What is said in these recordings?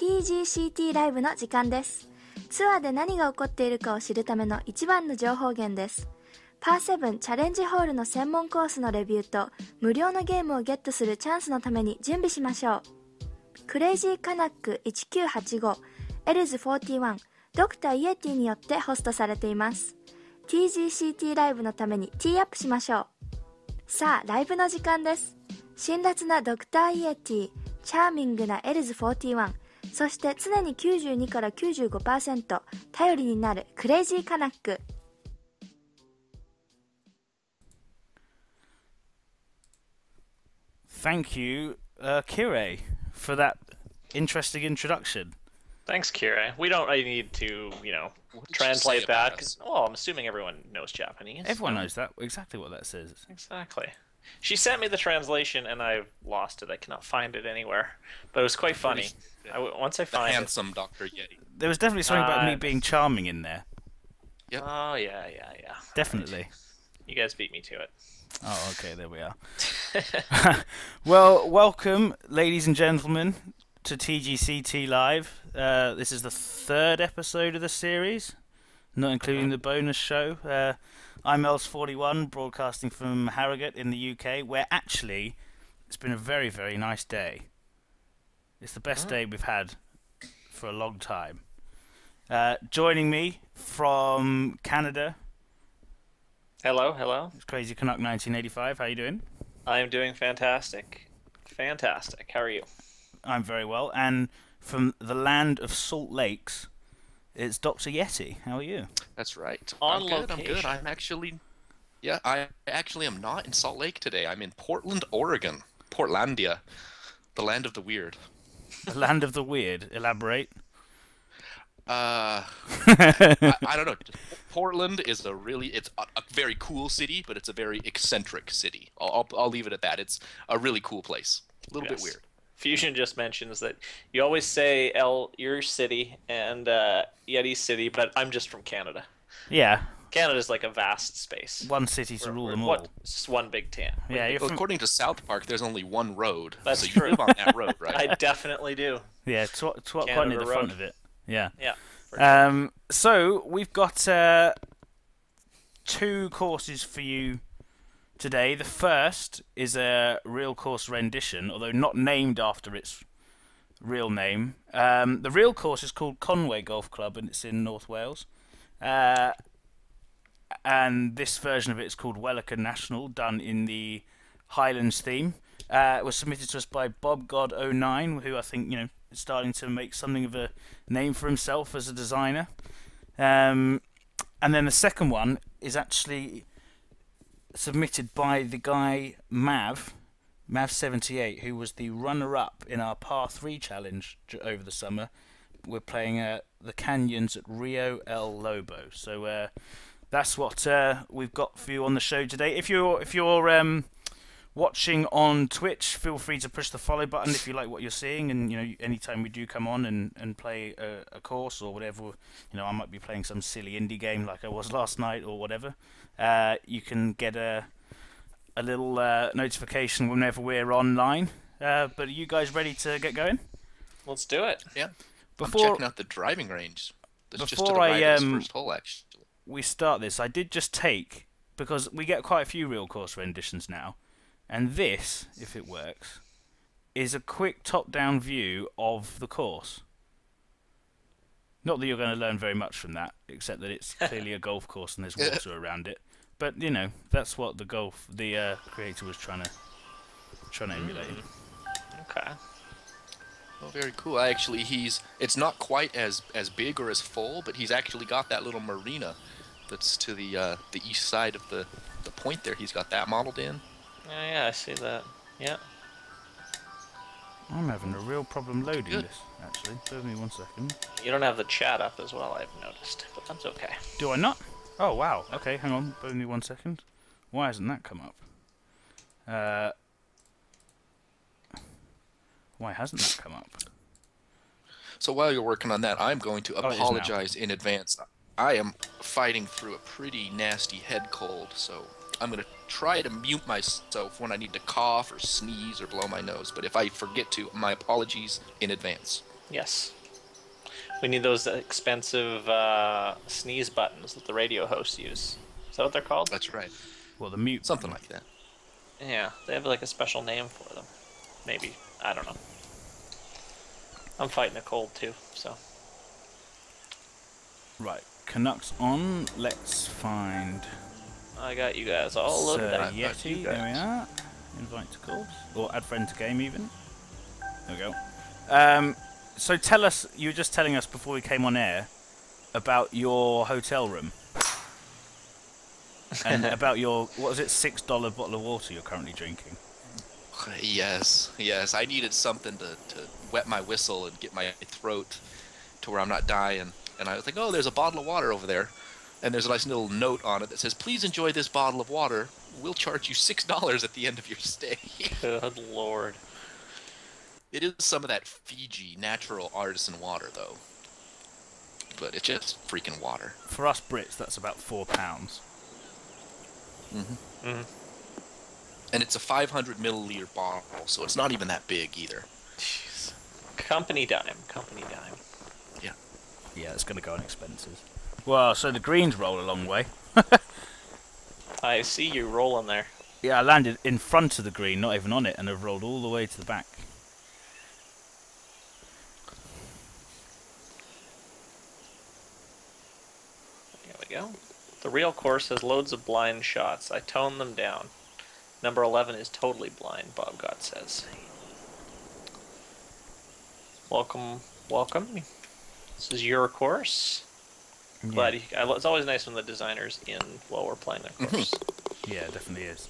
TGCTLive の時間です。ツアーで何が起こっているかを知るための一番の情報源です。パー7チャレンジホールの専門コースのレビューと無料のゲームをゲットするチャンスのために準備しましょう。クレイジーカナック1985、エルズ41、ドクターイエティによってホストされています。TGCT ライブのためにティーアップしましょう。さあ、ライブの時間です。辛辣なドクターイエティ、チャーミングなエルズ41、そして常に92から 95% 頼りになるクレイジーカナック。Thank you, Kire, for that interesting introduction. Thanks, Kira. We don't really need to, translate that. Cause, I'm assuming everyone knows Japanese. Everyone knows that, exactly what that says. Exactly. She sent me the translation, and I've lost it. I cannot find it anywhere. But it was quite funny. Once I find the handsome Dr. Yeti. There was definitely something about me being charming in there. Yep. Oh, yeah. Definitely. Right. You guys beat me to it. Oh, okay, there we are. Well, welcome, ladies and gentlemen, to TGCT Live. This is the third episode of the series, not including the bonus show. I'm Els41, broadcasting from Harrogate in the UK, where actually it's been a very, very nice day. It's the best day we've had for a long time. Joining me from Canada. Hello. It's Crazy Canuck 1985. How you doing? I am doing fantastic. Fantastic. How are you? I'm very well. And from the land of Salt Lakes, it's Dr. Yeti. How are you? That's right. I'm good. I'm actually... Yeah, I actually am not in Salt Lake today. I'm in Portland, Oregon. Portlandia. The land of the weird. The land of the weird. Elaborate. I don't know. Portland is it's a very cool city, but it's a very eccentric city. I'll leave it at that. It's a really cool place. A little bit weird. Fusion just mentions that you always say your city and Yeti's city, but I'm just from Canada. Yeah. Canada's like a vast space. One city to rule them all. It's just one big town. Yeah. According to South Park, there's only one road. That's so true. You live on that road, right? I definitely do. Yeah, quite near the front of it. Yeah. Yeah. So we've got two courses for you today. The first is a real course rendition, although not named after its real name. The real course is called Conway Golf Club, and it's in North Wales. And this version of it is called Wellican National, done in the Highlands theme. It was submitted to us by BobGod09, who I think is starting to make something of a name for himself as a designer. And then the second one is actually submitted by the guy Mav78, who was the runner-up in our Par 3 challenge over the summer. We're playing the canyons at Rio El Lobo. So that's what we've got for you on the show today. If you're watching on Twitch, feel free to push the follow button if you like what you're seeing, and anytime we do come on and play a course or whatever, I might be playing some silly indie game like I was last night or whatever, you can get a little notification whenever we're online. But are you guys ready to get going? Let's do it. Yeah. I'm checking out the driving range. That's just to the before right of this first hole, actually. We start this, I did just take, because we get quite a few real course renditions now, and this, if it works, is a quick top-down view of the course. Not that you're going to learn very much from that, except that it's clearly a golf course and there's water around it. But that's what the creator was trying to emulate. Okay. Oh, very cool. Actually, it's not quite as big or as full, but he's actually got that little marina that's to the east side of the point there. He's got that modeled in. Yeah, I see that. Yeah. I'm having a real problem loading this, actually. Give me 1 second. You don't have the chat up as well, I've noticed, but that's okay. Do I not? Oh, wow. Okay, hang on. Give me 1 second. Why hasn't that come up? Why hasn't that come up? So while you're working on that, I'm going to apologize in advance. I am fighting through a pretty nasty head cold, so I'm going to try to mute myself when I need to cough or sneeze or blow my nose. But if I forget to, my apologies in advance. Yes. We need those expensive sneeze buttons that the radio hosts use. Is that what they're called? That's right. Well, the mute. Something like that. Yeah, they have like a special name for them. Maybe. I don't know. I'm fighting a cold too, so. Right, Canucks on. Let's find. I got you guys all loaded up. Yeti, there we are. Invite to calls. Or add friend to game even. There we go. So tell us, you were just telling us before we came on air about your hotel room. And about your, what was it, $6 bottle of water you're currently drinking. Yes. I needed something to wet my whistle and get my throat to where I'm not dying. And I was like, oh, there's a bottle of water over there. And there's a nice little note on it that says, please enjoy this bottle of water. We'll charge you $6 at the end of your stay. Good lord. It is some of that Fiji natural artisan water, though. But it's just freaking water. For us Brits, that's about £4. And it's a 500 milliliter bottle, so it's not even that big either. Jeez. Company dime. Yeah, it's going to go on expenses. Well, so the greens roll a long way. I see you rolling there. Yeah, I landed in front of the green, not even on it, and I've rolled all the way to the back. There we go. The real course has loads of blind shots. I toned them down. Number 11 is totally blind, Bob God says. Welcome. This is your course. Yeah. Glad it's always nice when the designer's in while we're playing their course. Yeah, it definitely is.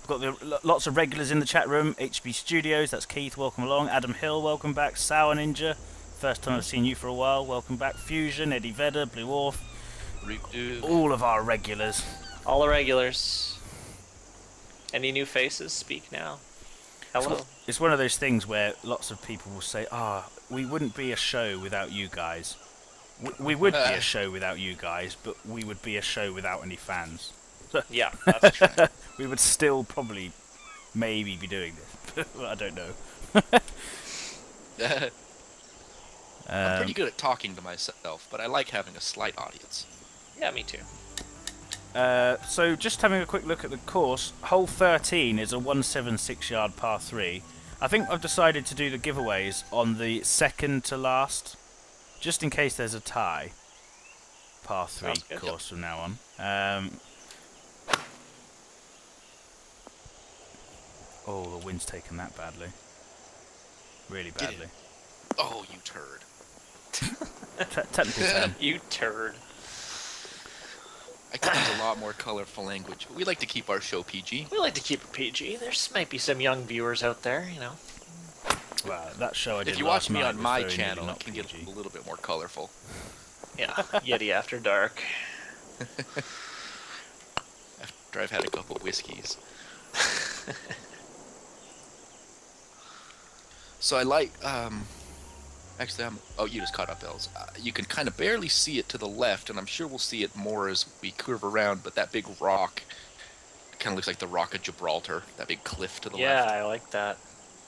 We've got lots of regulars in the chat room. HB Studios, that's Keith, welcome along. Adam Hill, welcome back. Sour Ninja, first time I've seen you for a while, welcome back. Fusion, Eddie Vedder, Blue Orf, all of our regulars. All the regulars. Any new faces? Speak now. Hello. It's one of those things where lots of people will say, we wouldn't be a show without you guys. We would be a show without you guys, but we would be a show without any fans. Yeah, that's true. We would still probably maybe be doing this. I don't know. I'm pretty good at talking to myself, but I like having a slight audience. Yeah, me too. So just having a quick look at the course, hole 13 is a 176-yard par 3. I think I've decided to do the giveaways on the second to last, just in case there's a tie. Par 3 course from now on. Oh, the wind's taken that badly. Really badly. Oh, you turd. Technical term. You turd. I could use a lot more colorful language, but we like to keep our show PG. We like to keep it PG. There's might be some young viewers out there, you know. Wow, that show I did If you last watch me night on was my very channel, nearly it can not get PG. a little bit more colorful. Yeah, Yeti After Dark. After I've had a couple whiskeys. So I like, actually, oh, you just caught up, Els. You can kind of barely see it to the left, and I'm sure we'll see it more as we curve around, but that big rock kind of looks like the Rock of Gibraltar, that big cliff to the left. Yeah, I like that.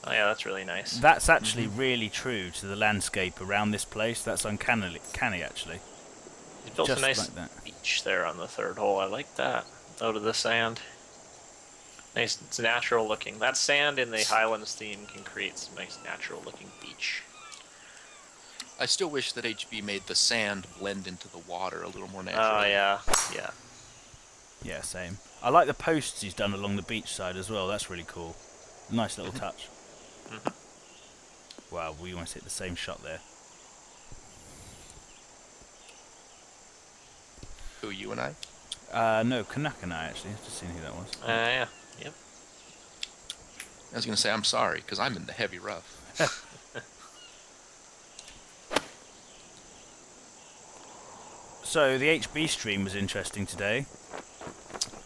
Oh yeah, that's really nice. That's actually really true to the landscape around this place. That's uncanny, actually. You built Just a nice like that. beach there on the third hole. I like that. Out of the sand. Nice, it's natural looking. That sand in the Highlands theme can create some nice natural looking beach. I still wish that HB made the sand blend into the water a little more naturally. Oh yeah, yeah. Yeah, same. I like the posts he's done along the beach side as well. That's really cool. Nice little touch. Wow, we almost hit the same shot there. Who, you and I? No, Canuck and I actually. Just seen who that was. Yeah. Yep. I was going to say I'm sorry, because I'm in the heavy rough. So the HB stream was interesting today.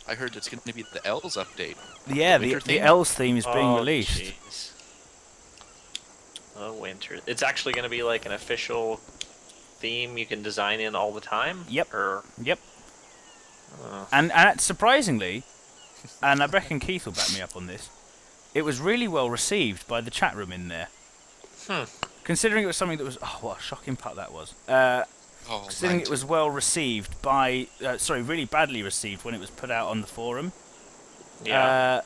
I heard it's going to be the L's update. Yeah, the winter theme? L's theme is being released. Jeez. Oh, winter. It's actually going to be like an official theme you can design in all the time? Yep. Or... Yep. And surprisingly, and I reckon Keith will back me up on this, it was really well received by the chat room in there. Considering it was something that was... Oh, what a shocking putt that was. Considering it was well received by... really badly received when it was put out on the forum. Yeah.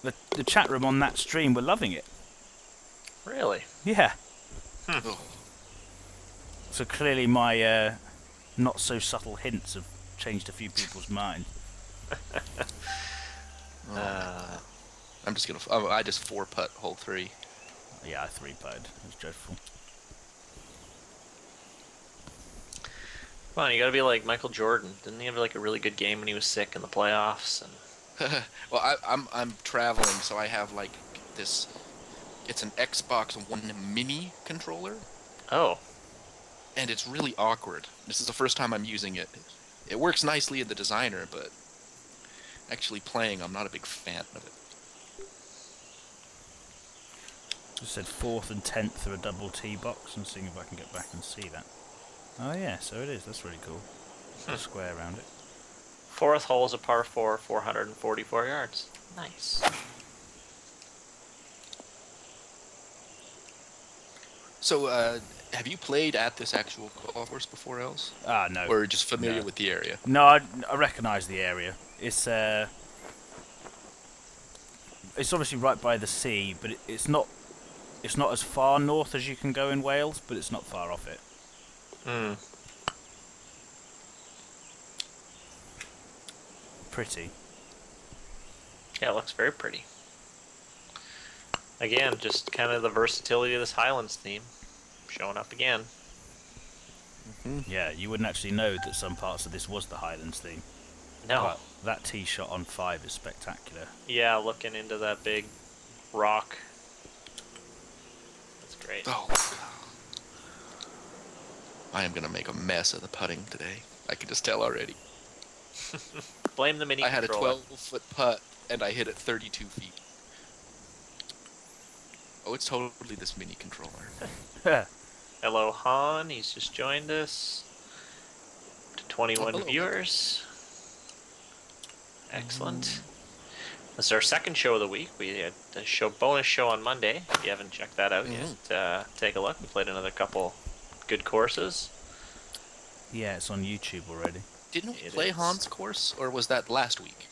The chat room on that stream were loving it. Really? Yeah. So clearly my not so subtle hints have changed a few people's mind. I'm just gonna. I just 4-putt hole 3. Yeah, I 3-putted. It was dreadful. Come on, you gotta be like Michael Jordan. Didn't he have like a really good game when he was sick in the playoffs? And Well, I'm traveling, so I have like this. It's an Xbox One Mini controller. oh, And it's really awkward. This is the first time I'm using it. It works nicely in the designer, but actually playing, I'm not a big fan of it. Just said 4th and 10th are a double tee box, and seeing if I can get back and see that. Oh yeah, so it is. That's really cool. A square around it. 4th hole is a par 4, 444 yards. Nice. So, have you played at this actual golf course before else? No. Or just familiar No. with the area? No, I recognise the area. It's obviously right by the sea, but it's not as far north as you can go in Wales, but it's not far off it. Hmm. Pretty. Yeah, it looks very pretty. Again, just kind of the versatility of this Highlands theme showing up again. Yeah, you wouldn't actually know that some parts of this was the Highlands theme. No. But that tee shot on 5 is spectacular. Yeah, looking into that big rock. That's great. Oh. I am going to make a mess of the putting today. I can just tell already. Blame the mini I had a controller. 12-foot putt, and I hit it 32 feet. Oh, it's totally this mini controller. Hello, Han. He's just joined us. To 21 hello. Viewers. Excellent. This is our second show of the week. We had a bonus show on Monday. If you haven't checked that out yet, take a look. We played another couple good courses. Yeah, it's on YouTube already. Didn't we It play is. Han's course, or was that last week?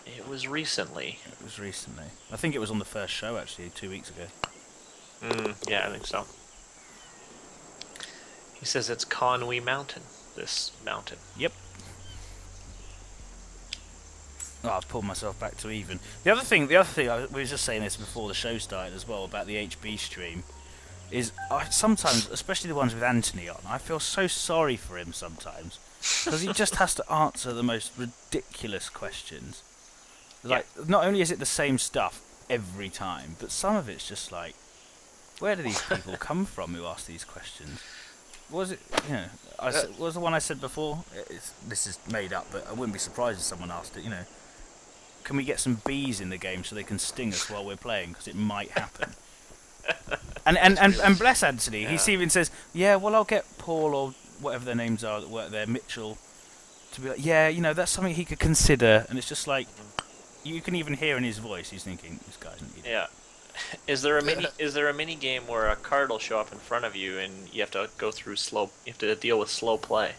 It was recently. It was recently. I think it was on the first show, actually, 2 weeks ago. Yeah, I think so. He says it's Conway Mountain. This mountain. Yep. Oh, I've pulled myself back to even. The other thing, we were just saying this before the show started as well, about the HB stream, is sometimes, especially the ones with Anthony on, I feel so sorry for him sometimes. Because he just has to answer the most ridiculous questions. Like, not only is it the same stuff every time, but some of it's just like, where do these people come from who ask these questions? Was it, what was the one I said before? This is made up, but I wouldn't be surprised if someone asked it, can we get some bees in the game so they can sting us while we're playing? Because it might happen. and bless Anthony, he even says, yeah, well, I'll get Paul or whatever their names are that work there, Mitchell, to be like, yeah, that's something he could consider. And it's just like, you can even hear in his voice, he's thinking, this guy's an idiot. Yeah. Is there a mini game where a card will show up in front of you and you have to go through you have to deal with slow play?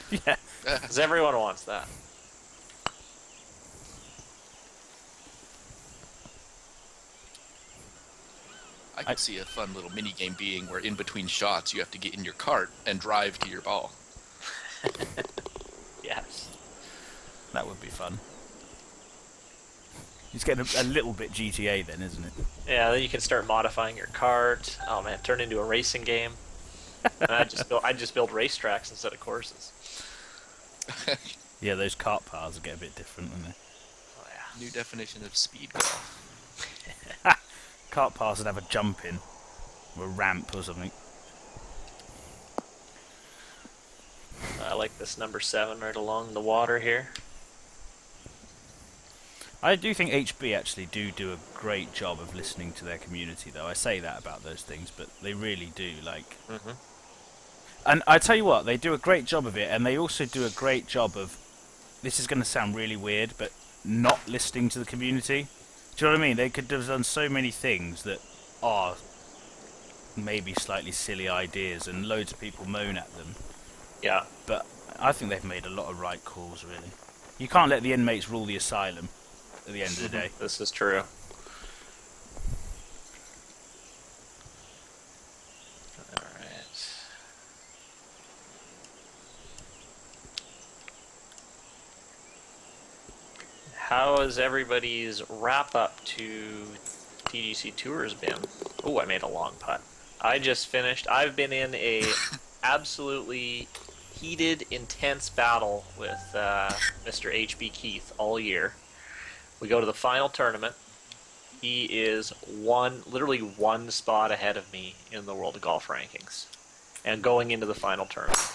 Yeah. Because everyone wants that. I could see a fun little mini game being where in between shots you have to get in your cart and drive to your ball. Yes. That would be fun. He's getting a little bit GTA then, isn't it? Yeah, then you can start modifying your cart. Oh man, turn into a racing game. And I just build racetracks instead of courses. Yeah, those kart paths will get a bit different, won't they? Oh yeah. New definition of speed golf. Kart paths would have a jump in, or a ramp or something. I like this number 7 right along the water here. I do think HB actually do a great job of listening to their community, though. I say that about those things, but they really do. And I tell you what, they do a great job of it, and they also do a great job of, this is going to sound really weird, but not listening to the community. Do you know what I mean? They could have done so many things that are maybe slightly silly ideas, and loads of people moan at them. Yeah. But I think they've made a lot of right calls, really. You can't let the inmates rule the asylum at the end of the day. This is true. Alright. How has everybody's wrap-up to TGC Tours been? Oh, I made a long putt. I just finished. I've been in a absolutely heated, intense battle with Mr. HB Keith all year. We go to the final tournament. He is literally one spot ahead of me in the World of Golf rankings. And going into the final tournament.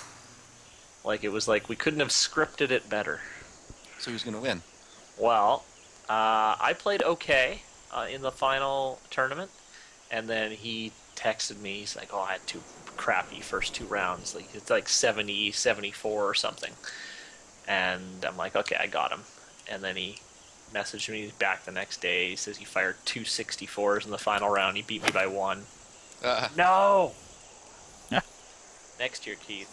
Like, it was like we couldn't have scripted it better. So who's going to win? Well, I played okay in the final tournament. And then he texted me. He's like, oh, I had two crappy first two rounds. Like, it's like 70, 74 or something. And I'm like, okay, I got him. And then he messaged me back the next day. He says he fired 2 64s in the final round. He beat me by 1. No! Yeah. Next year, Keith.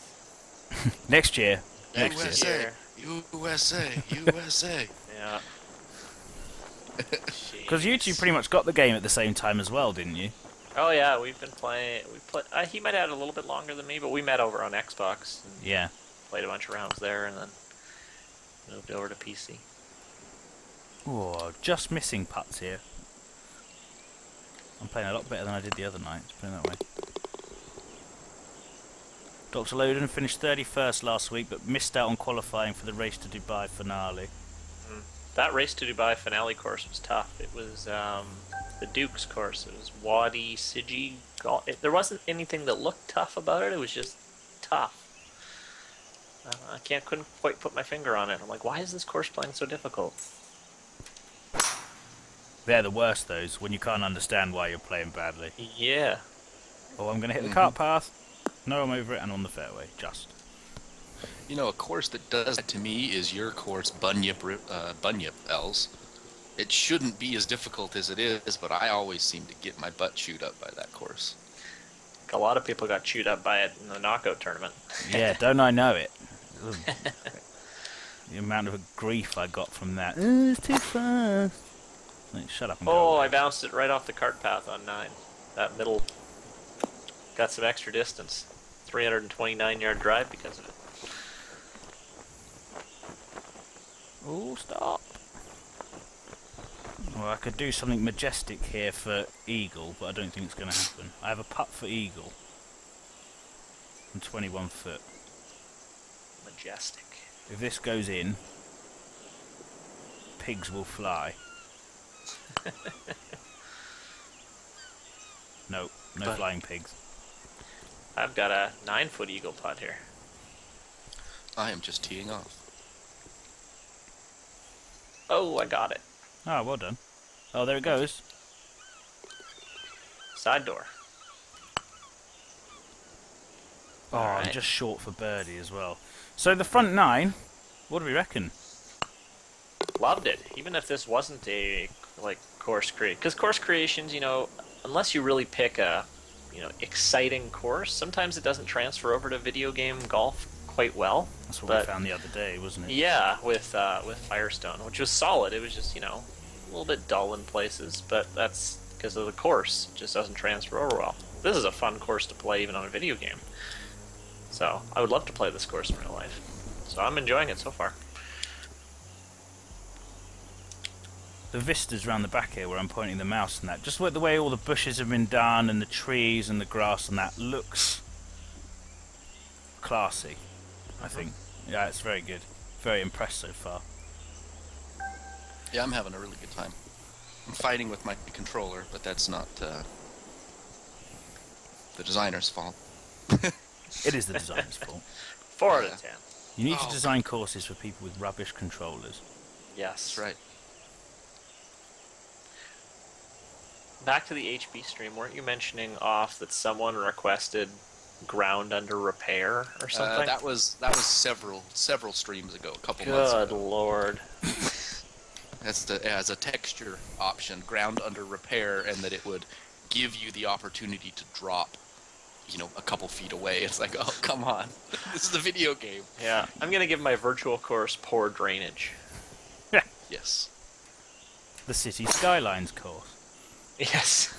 Next year. USA, USA, USA. Yeah. Because you two pretty much got the game at the same time as well, didn't you? Oh yeah, we've been playing. He might have had a little bit longer than me, but we met over on Xbox. And Yeah. played a bunch of rounds there, and then moved over to PC. Oh, just missing putts here. I'm playing a lot better than I did the other night, let's put it that way. Dr. Loden finished 31st last week, but missed out on qualifying for the Race to Dubai finale. That Race to Dubai finale course was tough. It was the Duke's course. It was Wadi Siji. There wasn't anything that looked tough about it. It was just tough. I couldn't quite put my finger on it. I'm like, why is this course playing so difficult? They're the worst, those, when you can't understand why you're playing badly. Yeah. Oh, I'm going to hit the cart path. No, I'm over it and on the fairway, just. You know, a course that does that to me is your course, Bunyip Els. It shouldn't be as difficult as it is, but I always seem to get my butt chewed up by that course. A lot of people got chewed up by it in the knockout tournament. Yeah, don't I know it? The amount of grief I got from that. Oh, it's too fast. Like, shut up and go away. I bounced it right off the cart path on 9. That middle got some extra distance. 329-yard drive because of it. Oh, stop. Well, I could do something majestic here for Eagle, but I don't think it's going to happen. I have a putt for Eagle. From 21 foot. Majestic. If this goes in, pigs will fly. No flying pigs. I've got a 9-foot eagle putt here. I am just teeing off. Oh, I got it. Oh, well done. Oh, there it goes. Side door. Oh, Alright. I'm just short for birdie as well. So the front 9, what do we reckon? Loved it. Even if this wasn't a course create, because course creations, unless you really pick a exciting course, sometimes it doesn't transfer over to video game golf quite well. That's what we found the other day, wasn't it? Yeah, with Firestone, which was solid. It was just a little bit dull in places, but that's because of the course. It just doesn't transfer over well. This is a fun course to play even on a video game. So I would love to play this course in real life. So I'm enjoying it so far. The vistas around the back here where I'm pointing the mouse and that, just the way all the bushes have been done and the trees and the grass and that looks classy, I think. Yeah, it's very good. Very impressed so far. Yeah, I'm having a really good time. I'm fighting with my controller, but that's not the designer's fault. It is the designer's fault. 4 out of 10. You need to design courses for people with rubbish controllers. Yes. That's right. Back to the HB stream, weren't you mentioning off that someone requested ground under repair or something? That was several streams ago, a couple months ago. Good lord. It has a texture option, ground under repair, and that it would give you the opportunity to drop, a couple feet away. It's like, oh, come on. This is a video game. Yeah, I'm going to give my virtual course poor drainage. Yes. The City Skylines course. Yes.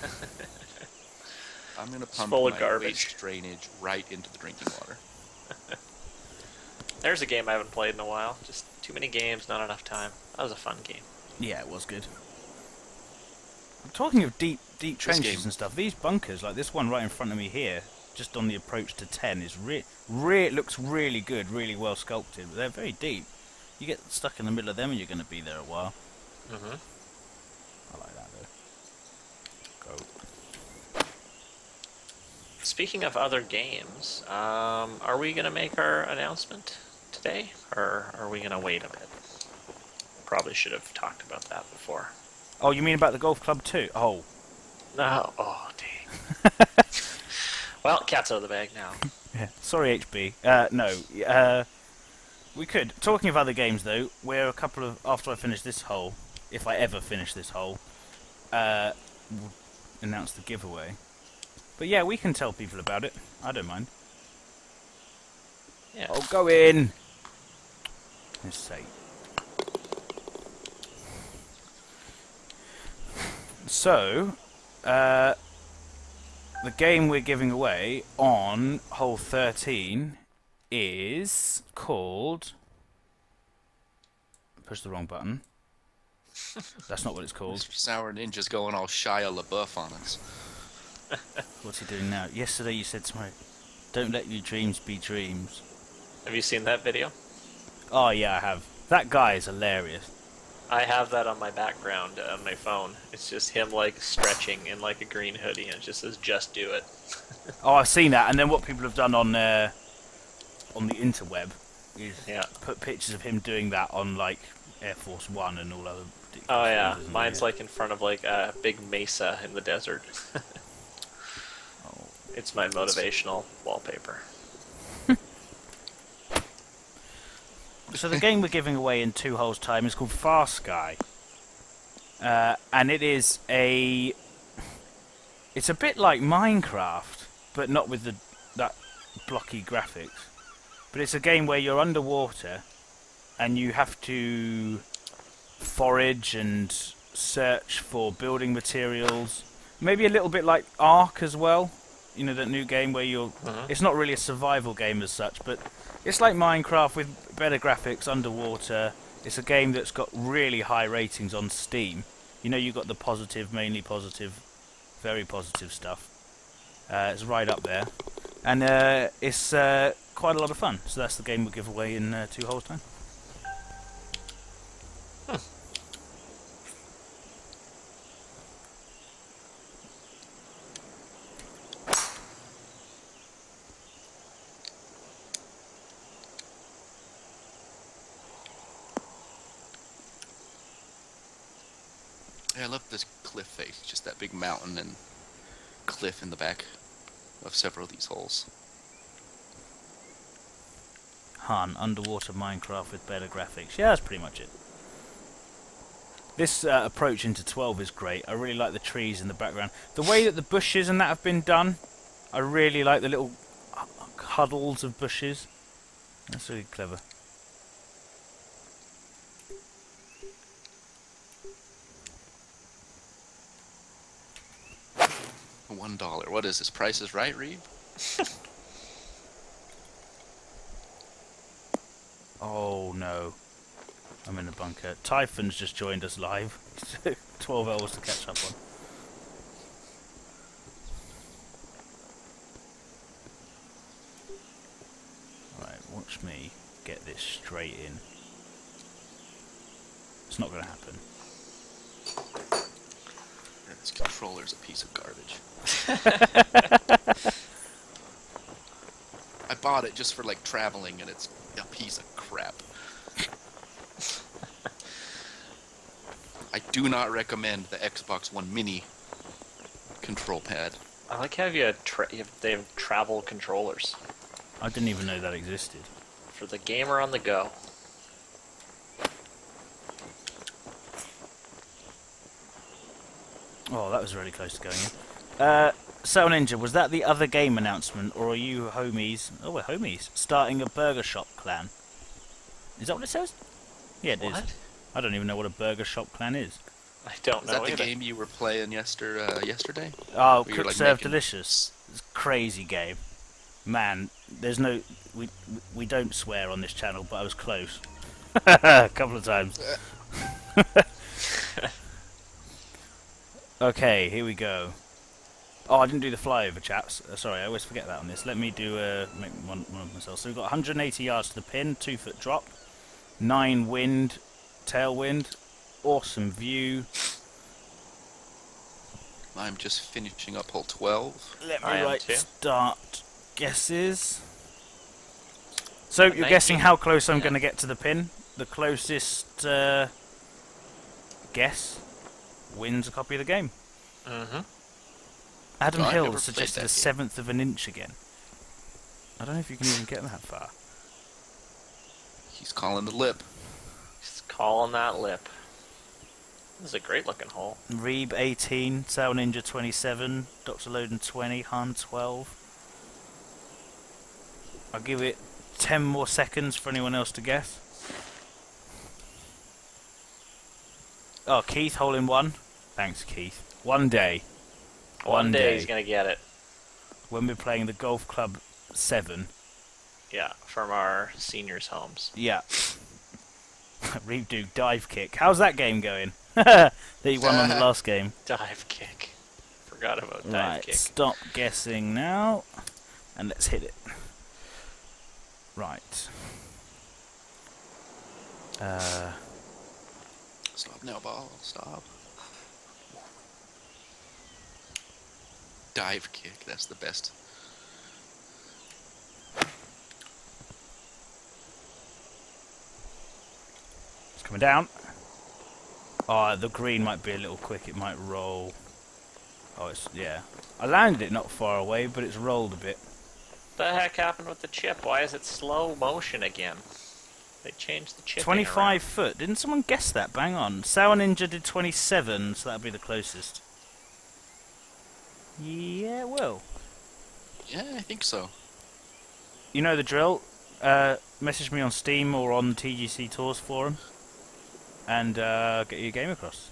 I'm going to pump full of my garbage. waste drainage right into the drinking water. There's a game I haven't played in a while. Just too many games, not enough time. That was a fun game. Yeah, it was good. Talking of deep trenches game. and stuff, these bunkers, like this one right in front of me here, just on the approach to 10, is looks really good, really well sculpted. But they're very deep. You get stuck in the middle of them and you're going to be there a while. Mm-hmm. I like that though. Go. Speaking of other games, are we going to make our announcement today, or are we going to wait a bit? Probably should have talked about that before. Oh, you mean about the golf club too? Oh. No. Oh, dang. Well, cat's out of the bag now. Yeah. Sorry, HB. No. We could. Talking of other games though, we're a couple of after I finish this hole, if I ever finish this hole, we'll announce the giveaway. But yeah, we can tell people about it. I don't mind. Yeah. Oh, go in. Let's see. So, the game we're giving away on hole 13 is called... Push the wrong button. That's not what it's called. Sour Ninja's going all Shia LaBeouf on us. What's he doing now? Yesterday you said to me, don't let your dreams be dreams. Have you seen that video? Oh yeah, I have. That guy is hilarious. I have that on my background on my phone. It's just him like stretching in like a green hoodie, and it just says "Just do it." Oh, I've seen that. And then what people have done on the interweb is put pictures of him doing that on like Air Force One and all other. Oh yeah, mine's like in front of like a big mesa in the desert. Oh. It's my motivational wallpaper. So the game we're giving away in 2 holes time is called Far Sky, and it's a bit like Minecraft, but not with that blocky graphics. But it's a game where you're underwater, and you have to forage and search for building materials. Maybe a little bit like Ark as well. You know, that new game where you're... It's not really a survival game as such, but it's like Minecraft with better graphics underwater. It's a game that's got really high ratings on Steam. You know, you've got the positive, mainly positive, very positive stuff. It's right up there. And it's quite a lot of fun. So that's the game we'll give away in 2 holes time. Yeah, I love this cliff face, just that big mountain and cliff in the back of several of these holes. Han, underwater Minecraft with better graphics. Yeah, that's pretty much it. This approach into 12 is great. I really like the trees in the background. The way that the bushes and that have been done, I really like the little huddles of bushes. That's really clever. $1. What is this? Price is Right, Reeve? Oh no. I'm in a bunker. Typhon's just joined us live. 12 hours to catch up on. Right, watch me get this straight in. It's not going to happen. Yeah, this controller's a piece of garbage. I bought it just for like traveling, and it's a piece of crap. I do not recommend the Xbox One Mini control pad. I like how they have travel controllers I didn't even know that existed. for the gamer on the go. Oh, that was really close to going in. Soul Ninja, was that the other game announcement, or are you homies? Oh, we're homies. Starting a burger shop clan. Is that what it says? Yeah, it is. What? I don't even know what a burger shop clan is. I don't Is know that the either. game you were playing yesterday? Oh, Where you were, Cook like, Serve making- Delicious. It's a crazy game. Man, there's no... We don't swear on this channel, but I was close. A couple of times. Okay, here we go. Oh, I didn't do the flyover, chaps. Sorry, I always forget that on this. Let me do make one of myself. So we've got 180 yards to the pin, 2-foot drop, 9 wind, tailwind, awesome view. I'm just finishing up hole 12. Let I me am write too. start guesses. So you're 19. guessing how close I'm Yeah. going to get to the pin? The closest guess wins a copy of the game. Mm-hmm. Adam Oh, I've Hill never suggested played a that seventh of an inch again. I don't know if you can even get that far. He's calling the lip. Just calling that lip. This is a great looking hole. Reeb 18, Sail Ninja 27, Dr. Loden 20, Han 12. I'll give it 10 more seconds for anyone else to guess. Oh, Keith, hole in one. Thanks, Keith. One day, One day he's gonna get it. when we're playing the Golf Club 7, Yeah, from our seniors' homes. yeah. Reeb Duke dive kick. How's that game going? That you won on the last game. Dive kick. Forgot about dive Right, kick. stop guessing now, and let's hit it. Right. Stop now, ball. Stop. Dive kick. That's the best. It's coming down. Oh, the green might be a little quick. It might roll. Oh, it's... yeah. I landed it not far away, but it's rolled a bit. What the heck happened with the chip? Why is it slow motion again? They changed the chip. 25 foot. Didn't someone guess that? Bang on. Sour Ninja did 27, so that'll be the closest. Yeah, it will. Yeah, I think so. You know the drill. Message me on Steam or on the TGC Tours forum, and get your game across.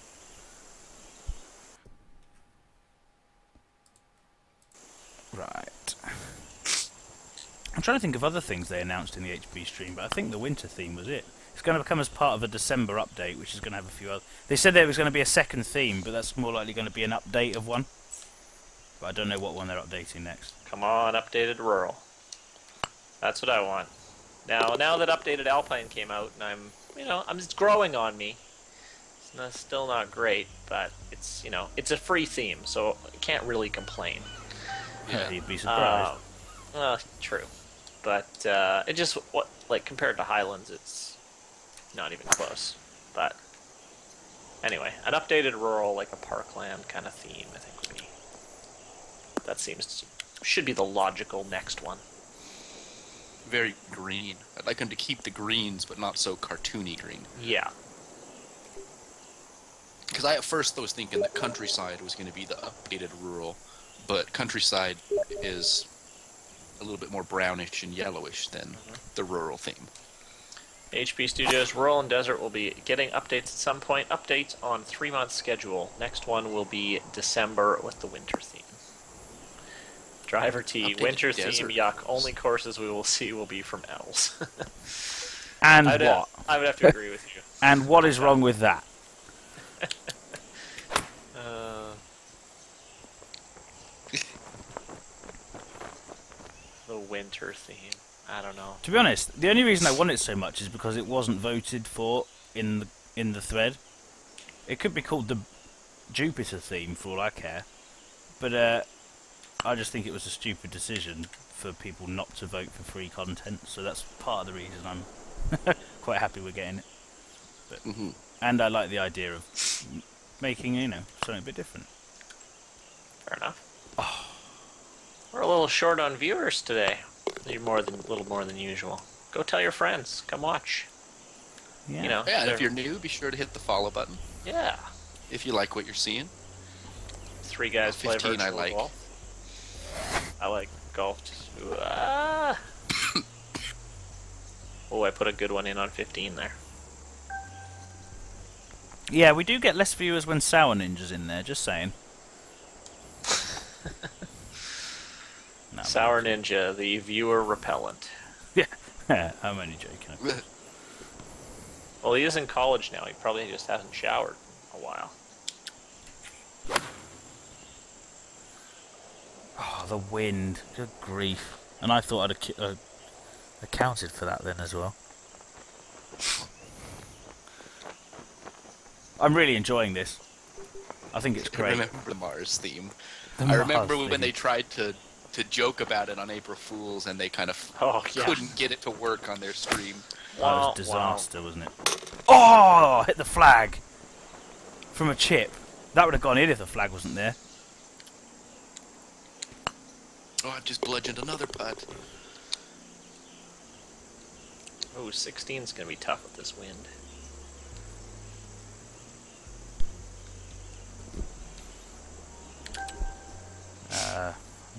Right. I'm trying to think of other things they announced in the HB stream, but I think the winter theme was it. It's going to come as part of a December update, which is going to have a few other... They said there was going to be a second theme, but that's more likely going to be an update of one. But I don't know what one they're updating next. Come on, updated rural. That's what I want. Now that updated Alpine came out, and it's growing on me. Still not great, but it's it's a free theme, so I can't really complain. Yeah. You'd be surprised. True, but it just compared to Highlands, it's not even close. But anyway, an updated rural, like a parkland kind of theme, I think should be the logical next one. Very green. I'd like him to keep the greens, but not so cartoony green. Yeah. Because I at first was thinking that Countryside was going to be the updated rural, but Countryside is a little bit more brownish and yellowish than the rural theme. HP Studios Rural and Desert will be getting updates at some point. Updates on 3-month schedule. Next one will be December with the winter theme. Driver T, Updated winter desert. theme, yuck. Only courses we will see will be from L's. And I would have to agree with you. And what is wrong with that? The winter theme. I don't know. To be honest, the only reason I want it so much is because it wasn't voted for in the thread. It could be called the Jupiter theme for all I care, but I just think it was a stupid decision for people not to vote for free content. So that's part of the reason I'm quite happy we're getting it. But, and I like the idea of making something a bit different. Fair enough. We're a little short on viewers today. You're a little more than usual. Go tell your friends. Come watch. Yeah. Yeah, and if you're new, be sure to hit the follow button Yeah. if you like what you're seeing. 3 guys play 15 virtual I like. golf. I like golf too. Oh, I put a good one in on 15 there. Yeah, we do get less viewers when Sour Ninja's in there, just saying. No, Sour Ninja, the viewer repellent. Yeah, I'm only joking. Well, he is in college now. He probably just hasn't showered in a while. Oh, the wind. Good grief. And I thought I'd accounted for that then as well. I'm really enjoying this. I think it's I great. remember the Mars theme. The I remember Mars when theme. they tried to joke about it on April Fools, and they kind of couldn't get it to work on their stream. That was disaster, wasn't it? Oh, hit the flag from a chip. That would have gone in if the flag wasn't there. Oh, I just bludgeoned another putt. Oh, 16's going to be tough with this wind.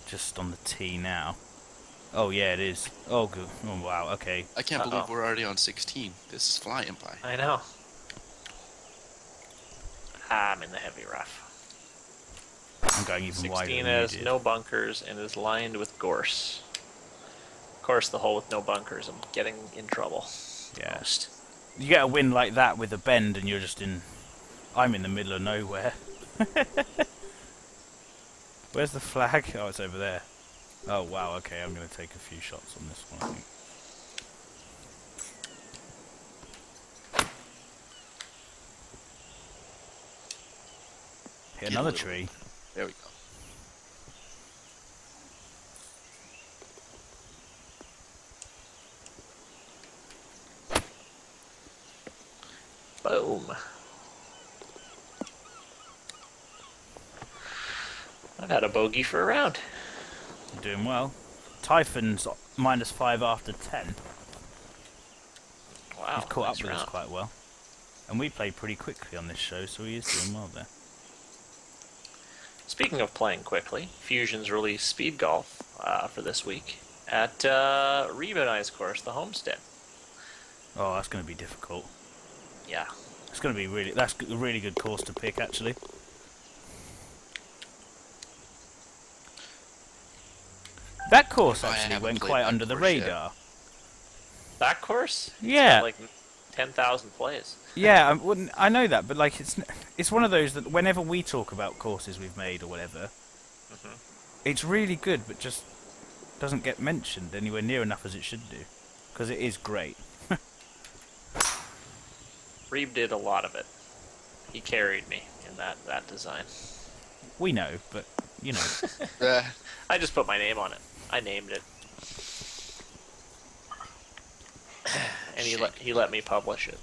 Just on the tee now. Oh yeah, it is. Oh good. Oh wow. Okay. I can't believe we're already on 16. This is flying by. I know. I'm in the heavy rough. I'm going even wider 16 than you has did. no bunkers and is lined with gorse. Of course, the hole with no bunkers, I'm getting in trouble. Yeah. Most. You get a win like that with a bend, and you're just in. I'm in the middle of nowhere. Where's the flag? Oh, it's over there. Oh wow. Okay, I'm going to take a few shots on this one. I think. Hit another tree. There we go. Boom. I've had a bogey for a round. You're doing well. Typhon's -5 after 10. Wow. He's caught nice up with us round. quite well. And we play pretty quickly on this show, so he is doing well there. Speaking of playing quickly, Fusion's released Speed Golf for this week at Reba and I's course, the Homestead. Oh, that's going to be difficult. Yeah. It's going to be really. That's a really good course to pick, actually. That course I actually haven't went played quite that under the course yet. radar. That course? Yeah. Like 10,000 plays. Yeah, I know that, but like it's one of those that whenever we talk about courses we've made or whatever, it's really good, but just doesn't get mentioned anywhere near enough as it should do, because it is great. Reeb did a lot of it. He carried me in that design. We know, but you know. I just put my name on it. I named it. And he let me publish it.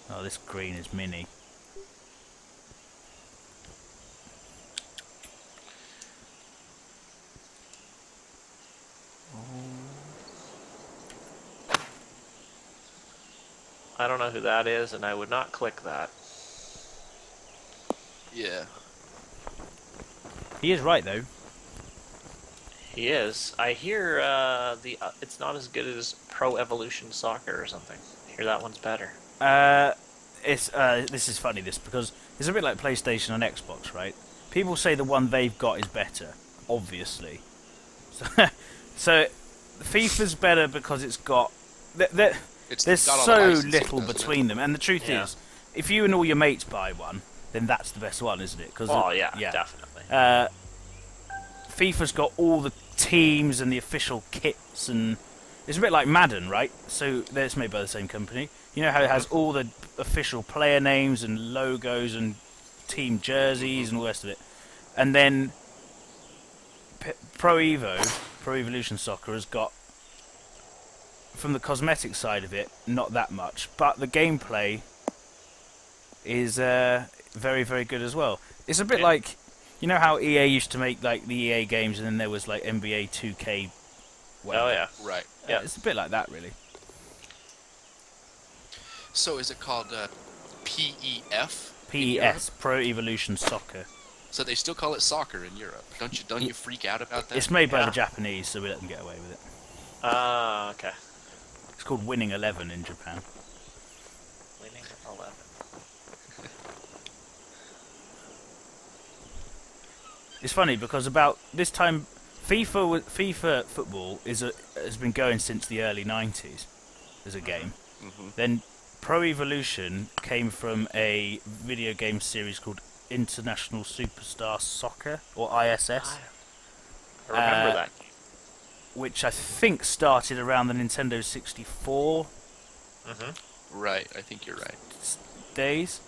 Oh, this green is mini. I don't know who that is, and I would not click that. Yeah. He is right though. He is. I hear it's not as good as Pro Evolution Soccer or something. I hear that one's better. This is funny because it's a bit like PlayStation and Xbox, right? People say the one they've got is better, obviously. So FIFA's better because it's got there's got all the so licensing, little doesn't it? between them, and the truth Yeah. is, if you and all your mates buy one, then that's the best one, isn't it? Cause Oh yeah, definitely. FIFA's got all the teams and the official kits, and it's a bit like Madden, right? So it's made by the same company. You know how it has all the official player names and logos and team jerseys and all the rest of it. And then Pro Evolution Soccer has got, from the cosmetic side of it, not that much, but the gameplay is very, very good as well. It's a bit like, you know how EA used to make like the EA games, and then there was like NBA 2K. Whatever. Oh yeah. Right. Yeah. It's a bit like that, really. So is it called PEF? PES, Pro Evolution Soccer. So they still call it soccer in Europe. Don't you freak out about that? It's made by the Japanese, so we let them get away with it. Ah, okay. It's called Winning 11 in Japan. Winning 11. It's funny because about this time, FIFA football has been going since the early 90s as a game. Then Pro Evolution came from a video game series called International Superstar Soccer, or ISS. I remember that game. Which I think started around the Nintendo 64 Right, I think you're right. days.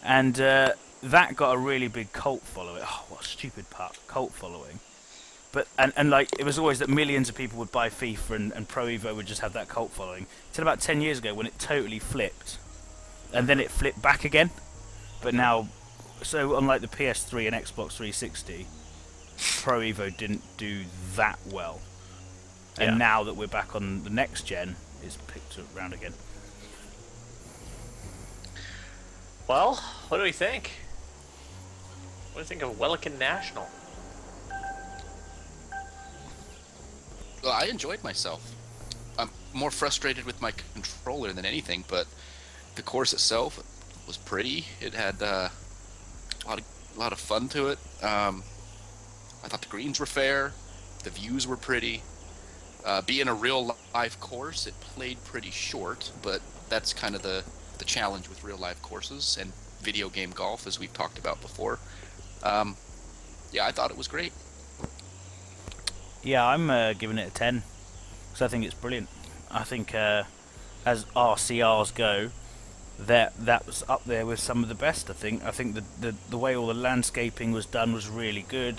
And that got a really big cult following. Oh, what a stupid part. Cult following. But and like it was always that millions of people would buy FIFA and Pro Evo would just have that cult following. Until about 10 years ago when it totally flipped. And then it flipped back again. But now, so unlike the PS3 and Xbox 360, Pro Evo didn't do that well. And now that we're back on the next gen, it's picked up round again. Well, what do we think? What do you think of Wellican National? Well, I enjoyed myself. I'm more frustrated with my controller than anything, but the course itself was pretty. It had a lot of fun to it. I thought the greens were fair. The views were pretty. Being a real-life course, it played pretty short, but that's kind of the challenge with real-life courses and video game golf, as we've talked about before. Yeah, I thought it was great. Yeah, I'm giving it a 10 because I think it's brilliant. I think as RCRs go, that was up there with some of the best. I think the way all the landscaping was done was really good.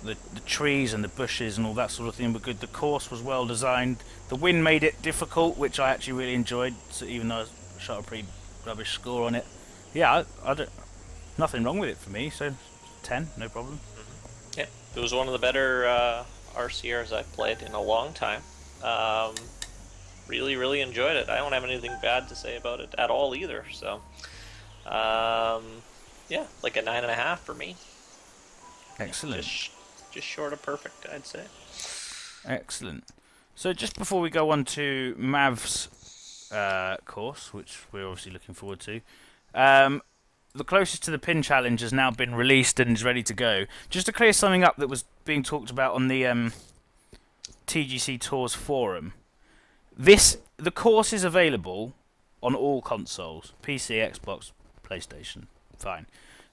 The trees and the bushes and all that sort of thing were good. The course was well designed. The wind made it difficult, which I actually really enjoyed. So even though I shot a pretty rubbish score on it, yeah, I don't, nothing wrong with it for me. So 10, no problem. Yeah, it was one of the better RCRs I've played in a long time. Really, really enjoyed it. I don't have anything bad to say about it at all either. So, yeah, like a 9.5 for me. Excellent. Just short of perfect, I'd say. Excellent. So just before we go on to Mav's course, which we're obviously looking forward to, the closest to the pin challenge has now been released and is ready to go. Just to clear something up that was being talked about on the TGC Tours forum, the course is available on all consoles, PC, Xbox, PlayStation. Fine.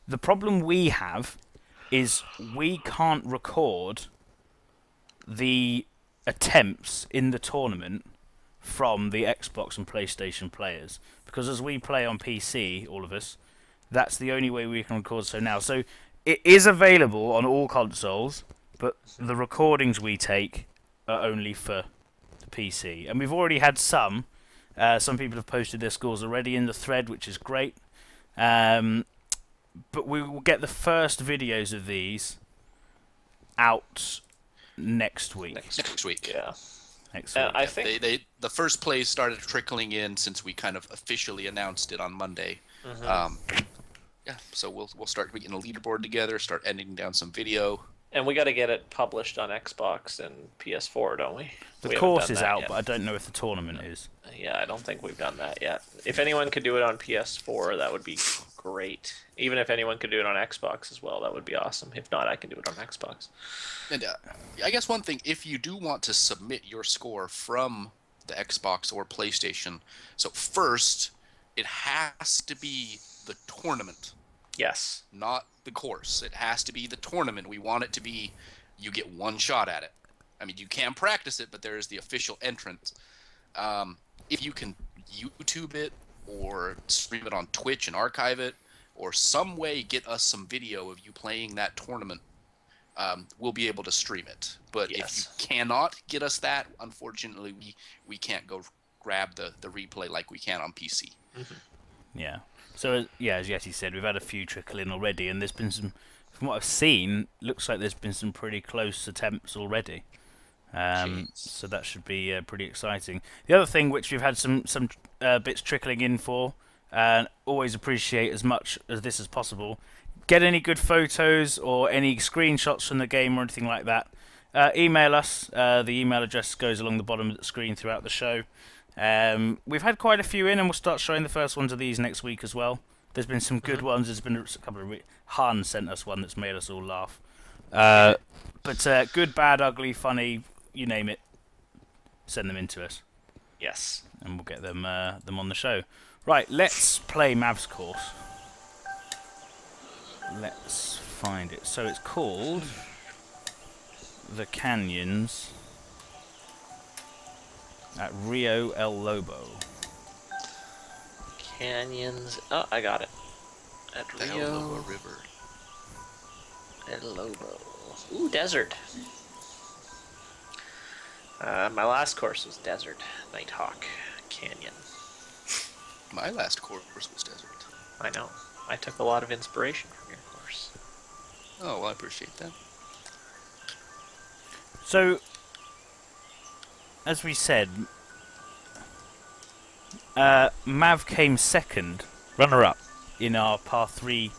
The problem we have is we can't record the attempts in the tournament from the Xbox and PlayStation players, because as we play on PC, all of us, that's the only way we can record so now. So it is available on all consoles, but the recordings we take are only for the PC. And we've already had some people have posted their scores already in the thread, which is great. But we will get the first videos of these out next week. Next week. Yeah. Next week. I think The first plays started trickling in since we kind of officially announced it on Monday. Yeah, so we'll start getting a leaderboard together, start editing down some video. And we got to get it published on Xbox and PS4, don't we? The course is out, but I don't know if the tournament is. Yeah, I don't think we've done that yet. If anyone could do it on PS4, that would be great. Even if anyone could do it on Xbox as well, that would be awesome. If not, I can do it on Xbox. And I guess one thing, if you do want to submit your score from the Xbox or PlayStation, so first, it has to be the tournament. Yes. Not the course. It has to be the tournament. We want it to be, you get one shot at it. I mean, you can practice it, but there is the official entrance. If you can YouTube it or stream it on Twitch and archive it, or some way get us some video of you playing that tournament, we'll be able to stream it. But if you cannot get us that, unfortunately, we can't go grab the replay like we can on PC. Yeah. So, yeah, as Yeti said, we've had a few trickle in already, and there's been some, from what I've seen, looks like there's been some pretty close attempts already. So that should be pretty exciting. The other thing which we've had some bits trickling in for, and always appreciate as much as this as possible. Get any good photos or any screenshots from the game or anything like that, email us. The email address goes along the bottom of the screen throughout the show. We've had quite a few in, and we'll start showing the first ones of these next week as well. There's been some good ones. There's been a couple of... Han sent us one that's made us all laugh. But good, bad, ugly, funny, you name it, send them in to us. Yes. And we'll get them on the show. Right, let's play Mav's course. Let's find it. So it's called The Canyons at Rio El Lobo. Canyons. Oh, I got it. At The El Rio Lobo River. El Lobo. Ooh, desert. My last course was desert. Nighthawk Canyon. My last course was desert. I know. I took a lot of inspiration from your course. Oh, well, I appreciate that. So, as we said, Mav came second, runner-up, in our par 3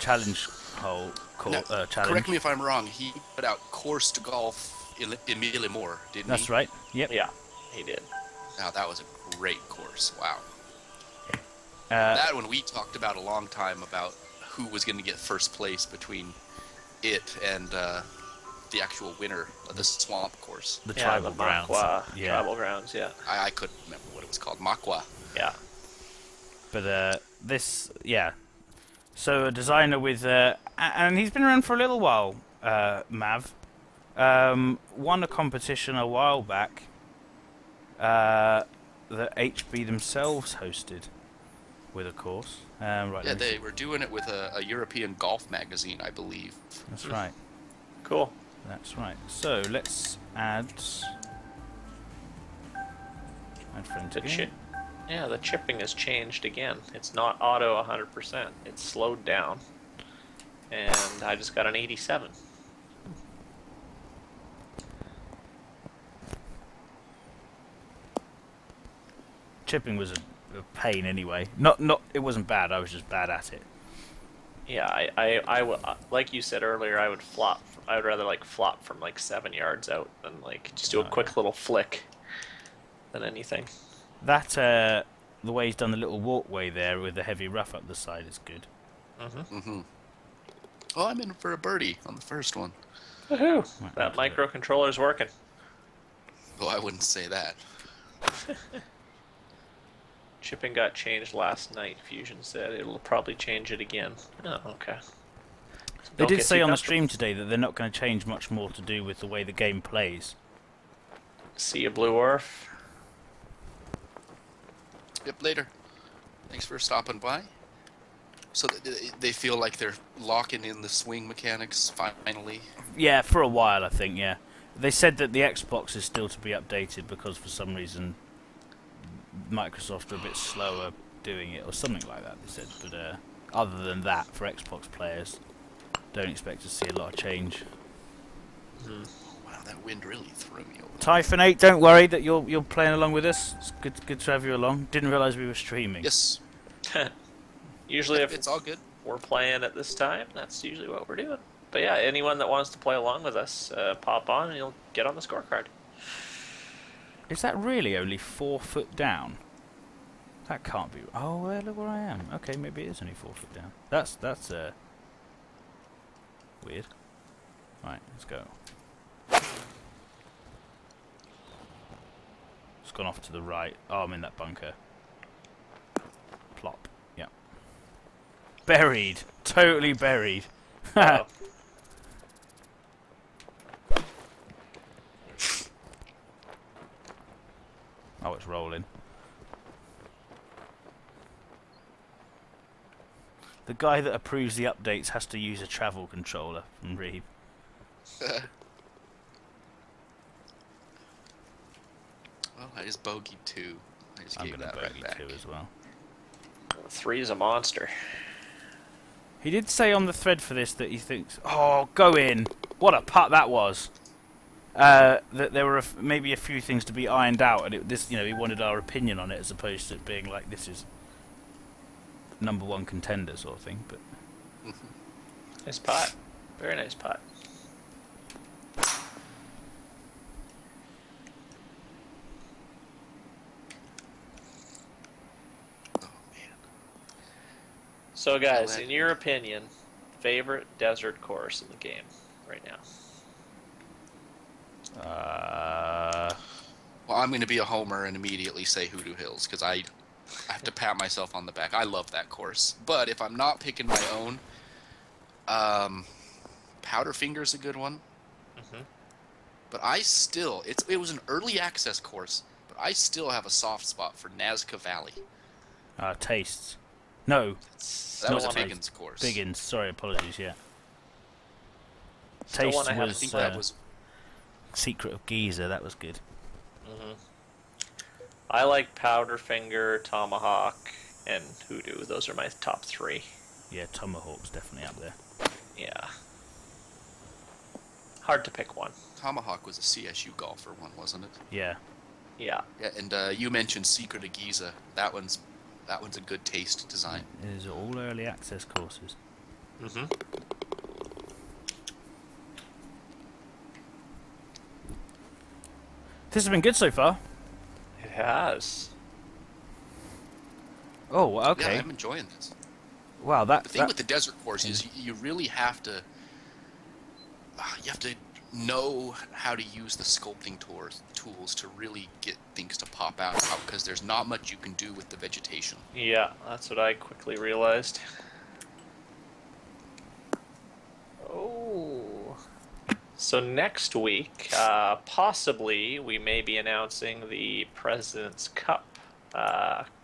challenge hole. Challenge. Correct me if I'm wrong. He put out course to golf Emile Moore, didn't he? That's right. Yep. Yeah, he did. Now that was a great course. Wow. Uh, That one we talked about a long time about who was going to get first place between it and the actual winner of the swamp course. the Yeah, tribal the grounds. Makwa Yeah. tribal grounds, yeah. I couldn't remember what it was called. Makwa. Yeah. But this, yeah. So a designer with, and he's been around for a little while. Mav won a competition a while back that HB themselves hosted with a course. Right. Yeah, they were doing it with a European golf magazine, I believe. That's right. Cool. That's right. So let's add friend to The game. yeah, the chipping has changed again. It's not auto 100%. It's slowed down. And I just got an 87. Chipping was a pain anyway. Not. It wasn't bad. I was just bad at it. Yeah, I would, like you said earlier, I would flop. I would rather like flop from like 7 yards out than like just do a quick little flick than anything. That the way he's done the little walkway there with the heavy rough up the side is good. Mm-hmm. Oh, I'm in for a birdie on the first one. Woohoo! Right, That onto the- microcontroller's working. Oh, I wouldn't say that. Chipping got changed last night, Fusion said. It'll probably change it again. Oh, okay. They Don't did get say too on the comfortable. stream today that they're not going to change much more to do with the way the game plays. See you, Blue Orf. Yep, later. Thanks for stopping by. So they feel like they're locking in the swing mechanics finally. Yeah, for a while I think. Yeah, they said that the Xbox is still to be updated because for some reason Microsoft are a bit slower doing it or something like that. They said, but other than that, for Xbox players, don't expect to see a lot of change. Wow, that wind really threw me over. Typhon 8, don't worry that you're playing along with us. It's good to have you along. Didn't realise we were streaming. Yes, Usually if it's all good. we're playing at this time, that's usually what we're doing. But yeah, anyone that wants to play along with us, pop on and you'll get on the scorecard. Is that really only 4 foot down? That can't be. Oh, well, look where I am. Okay, maybe it is only 4 foot down. That's weird. Right, let's go. It's gone off to the right. Oh, I'm in that bunker. Plop. Yeah. Buried. Totally buried. Uh-oh. Oh, it's rolling. The guy that approves the updates has to use a travel controller from Reeb. Well, I just bogeyed 2. I just I'm gave going to that right bogey back. 2 as well. 3 is a monster. He did say on the thread for this that he thinks, oh, go in. What a putt that was. that there were maybe a few things to be ironed out, and he wanted our opinion on it as opposed to it being like this is #1 contender sort of thing. But Nice pot. Very nice pot. Oh man. So guys, in your opinion, favorite desert course in the game right now? Well, I'm going to be a homer and immediately say Hoodoo Hills because I have to pat myself on the back. I love that course. But if I'm not picking my own, Powderfinger's a good one. Mm-hmm. But it was an early access course, but I still have a soft spot for Nazca Valley. Tastes. No, That was a Still wanna- Biggins course. Biggins. Sorry, apologies. Yeah. Still Taste wanna have- I was, think that was Secret of Giza. That was good. Mm-hmm. I like Powderfinger, Tomahawk, and Hoodoo. Those are my top 3. Yeah, Tomahawk's definitely up there. Yeah. Hard to pick one. Tomahawk was a CSU golfer one, wasn't it? Yeah. Yeah. Yeah, and you mentioned Secret of Giza. That one's a good taste design. These are all early access courses. Mm-hmm. This has been good so far. It has. Oh, okay. Yeah, I'm enjoying this. Wow, The thing with the desert course is you really have to know how to use the sculpting tools to really get things to pop out because there's not much you can do with the vegetation. Yeah, that's what I quickly realized. Oh. So next week, possibly, we may be announcing the President's Cup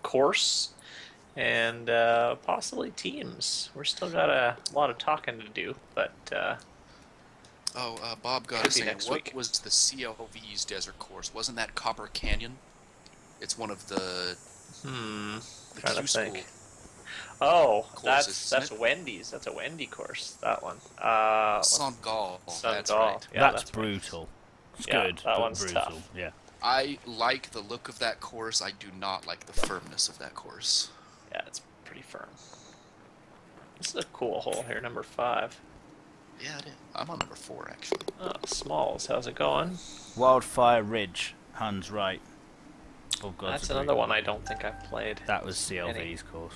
course and possibly teams. We're still got a lot of talking to do, but Bob got Could us be saying, next what week. was the CLV's desert course? Wasn't that Copper Canyon? It's one of the trying Q to school. think. Oh, Courses, that's isn't Wendy's. That's a Wendy course. That one. Sangal. That's Sangal. right. Yeah, that's brutal. It's Yeah, good, that but one's brutal. tough. Yeah. I like the look of that course. I do not like the firmness of that course. Yeah, it's pretty firm. This is a cool hole here, number 5. Yeah, it is. I'm on number 4 actually. Oh, Smalls, how's it going? Wildfire Ridge, Hans right. Oh God, That's another one I don't think I've played. That was CLV's course.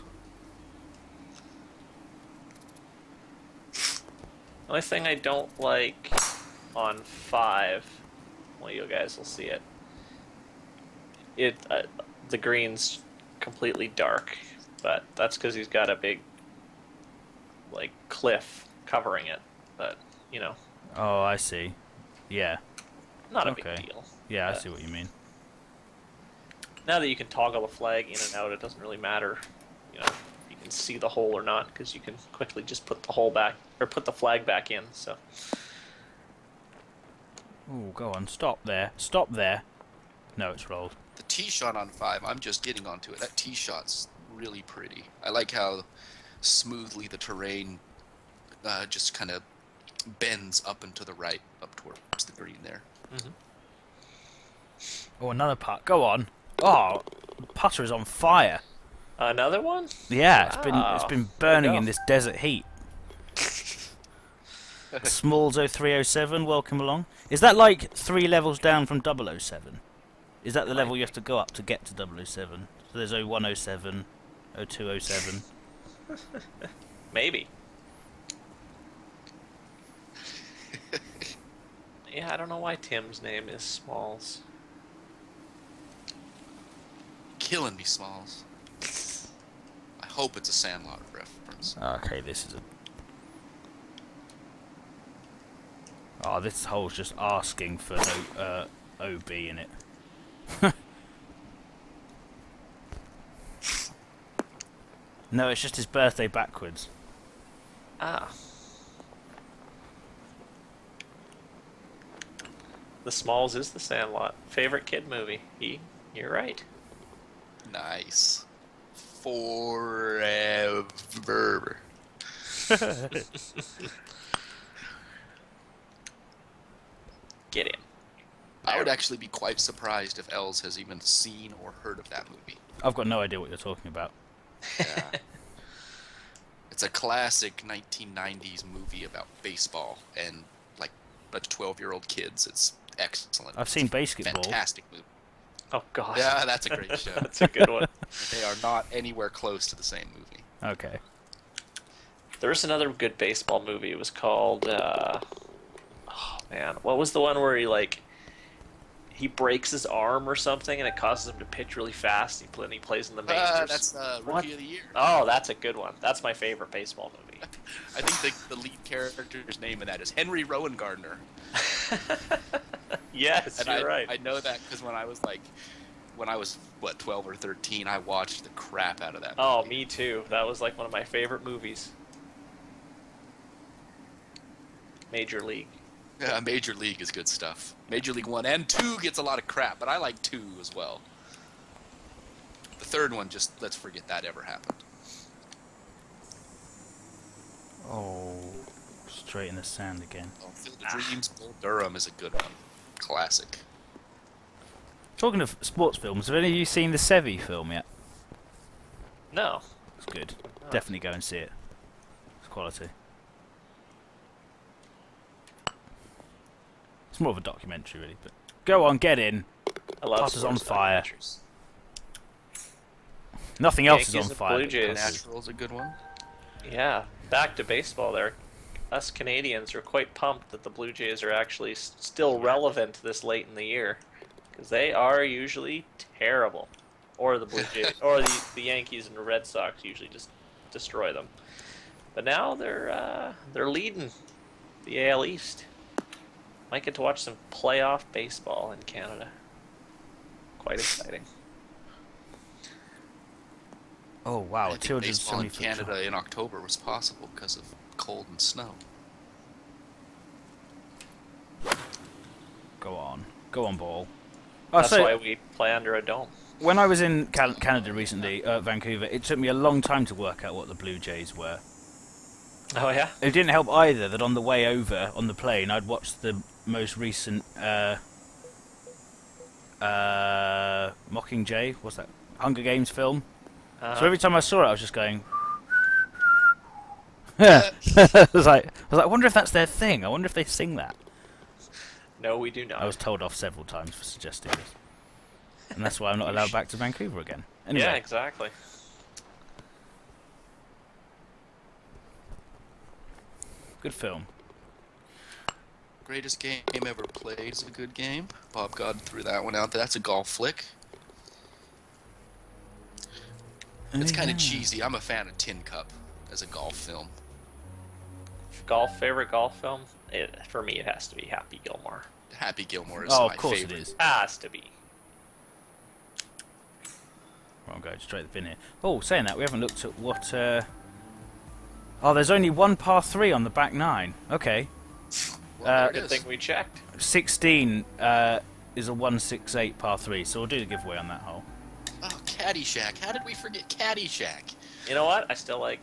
The only thing I don't like on 5, well, you guys will see it. The green's completely dark, but that's because he's got a big, like, cliff covering it. But Oh, I see. Yeah. not a Okay. big deal. Yeah, I But see what you mean. now that you can toggle the flag in and out, it doesn't really matter. You can see the hole or not because you can quickly just put the hole back or put the flag back in. So. Oh, go on. Stop there. Stop there. No, it's rolled. The tee shot on 5, I'm just getting onto it. That tee shot's really pretty. I like how smoothly the terrain just kind of bends up and to the right, up towards the green there. Mm-hmm. Oh, another putt. Go on. Oh, putter is on fire. Another one? Yeah, Wow. it's been burning go. in this desert heat. Smalls 0307, welcome along. Is that like 3 levels down from 007? Is that the level you have to go up to get to 007? So there's 0107, 0207. Maybe. Yeah, I don't know why Tim's name is Smalls. Killing me, Smalls. I hope it's a Sandlot reference. Okay, this is a... Oh, this hole's just asking for no OB in it. No, it's just his birthday backwards. Ah. The Smalls is the Sandlot. Favorite kid movie. You're right. Nice. Forever. Get him. I would actually be quite surprised if Els has even seen or heard of that movie. I've got no idea what you're talking about. Yeah. It's a classic 1990s movie about baseball and like a bunch of 12-year-old kids. It's excellent. I've seen Basketball. Fantastic movie. Oh God. Yeah, that's a great show. That's a good one. They are not anywhere close to the same movie. Okay. There's another good baseball movie. It was called. Oh man, what was the one where he breaks his arm or something, and it causes him to pitch really fast. He plays in the majors. That's Rookie of the Year. Oh, that's a good one. That's my favorite baseball movie. I think the lead character's name in that is Henry Rowan Gardner. Yes, And you're right. I know that because when I was 12 or 13, I watched the crap out of that movie. Oh, me too. That was like one of my favorite movies. Major League. Yeah, Major League is good stuff. Major League 1 and 2 gets a lot of crap, but I like 2 as well. The third one, just let's forget that ever happened. Oh, straight in the sand again. Oh, Field of Dreams, Bull Durham is a good one. Classic. Talking of sports films, have any of you seen the Sevi film yet? No. It's good. Definitely go and see it. It's quality. It's more of a documentary, really. But go on, get in. I love Plus is on sports fire. documentaries. Nothing else is Yankees on and fire. Blue Jays. Natural's a good one. Yeah, back to baseball there. Us Canadians are quite pumped that the Blue Jays are actually still relevant this late in the year, because they are usually terrible. Or the Blue Jays, or the Yankees and the Red Sox usually just destroy them. But now they're leading the AL East. Might get to watch some playoff baseball in Canada. Quite exciting. Oh wow, I a think baseball 270 in foot Canada shot. in October was possible because of cold and snow. Go on, ball. That's why we play under a dome. When I was in Canada recently, Vancouver, it took me a long time to work out what the Blue Jays were. Oh yeah? It didn't help either that on the way over on the plane, I'd watched the most recent Mockingjay. What's that? Hunger Games film. So every time I saw it, I was just going. I was like, I wonder if that's their thing. I wonder if they sing that. No, we do not. I was told off several times for suggesting this, and that's why I'm not allowed back to Vancouver again. Anyway. Yeah, exactly. Good film. Greatest game ever played is a good game. Bob God threw that one out. That's a golf flick. It's kind of cheesy. I'm a fan of Tin Cup as a golf film. Favorite golf film? For me, it has to be Happy Gilmore. Happy Gilmore is Oh, my of course favorite. it is. Has to be. Well, I'm going straight to the bin here. Oh, saying that, we haven't looked at what... Oh, there's only one par 3 on the back 9. Okay. Well, there it Good is. thing we checked. 16 is a 168 par 3, so we'll do the giveaway on that hole. Oh, Caddyshack. How did we forget Caddyshack? You know what? I still like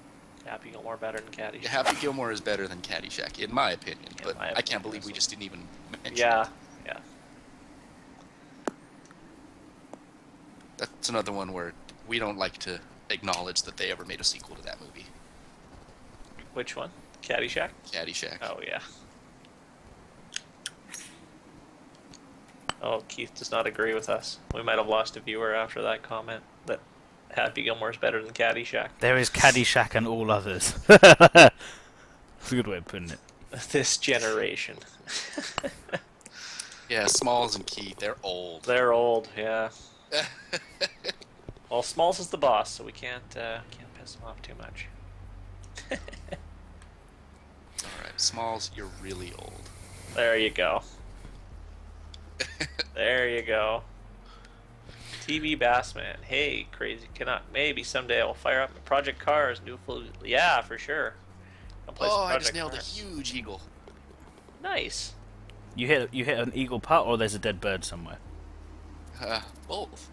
Happy Gilmore better than Caddyshack. Happy Gilmore is better than Caddyshack, in my opinion. In But my I opinion, can't believe we so. just didn't even mention Yeah, it. yeah. That's another one where we don't like to acknowledge that they ever made a sequel to that movie. Which one? Caddyshack? Caddyshack. Oh, yeah. Oh, Keith does not agree with us. We might have lost a viewer after that comment that Happy Gilmore is better than Caddyshack. There is Caddyshack and all others. That's a good way of putting it. This generation. Yeah, Smalls and Keith, they're old. They're old, yeah. Well, Smalls is the boss, so we can't piss him off too much. Alright, Smalls, you're really old. There you go. There you go. TV Bassman. Hey, crazy Canuck. Maybe someday I'll fire up my Project Cars. Yeah, for sure. I'll play some Oh, I Project just nailed a Cars. huge eagle. Nice. You hit an eagle putt, or there's a dead bird somewhere? Both.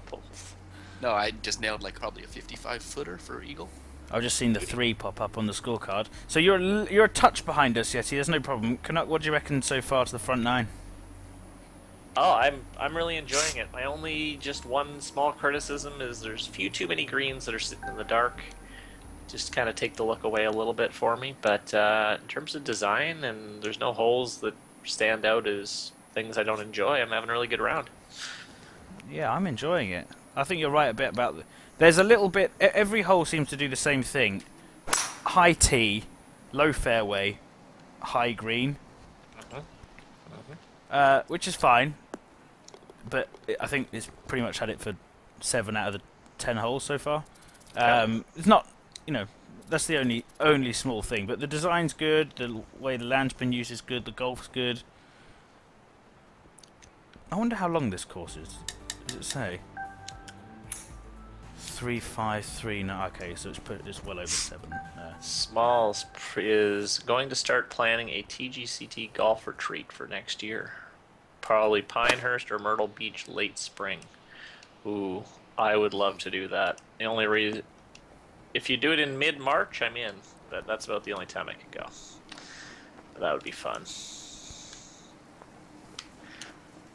Both. No, I just nailed like probably a 55-footer for eagle. I've just seen the 3 pop up on the scorecard. So you're a touch behind us, Yeti. There's no problem. Canuck, what do you reckon so far to the front 9? Oh, I'm really enjoying it. My only just one small criticism is there's too many greens that are sitting in the dark. Just kind of take the look away a little bit for me. But in terms of design, and there's no holes that stand out as things I don't enjoy, I'm having a really good round. Yeah, I'm enjoying it. I think you're right a bit about there's a little bit. Every hole seems to do the same thing: high tee, low fairway, high green, which is fine. But I think it's pretty much had it for 7 out of the 10 holes so far. It's not, that's the only small thing. But the design's good. The way the land's been used is good. The golf's good. I wonder how long this course is. Does it say? 353. No, okay, so it's well over 7. Smalls is going to start planning a TGCT golf retreat for next year. Probably Pinehurst or Myrtle Beach late spring. Ooh, I would love to do that. The only reason, if you do it in mid-March, I'm in. But that's about the only time I could go. But that would be fun.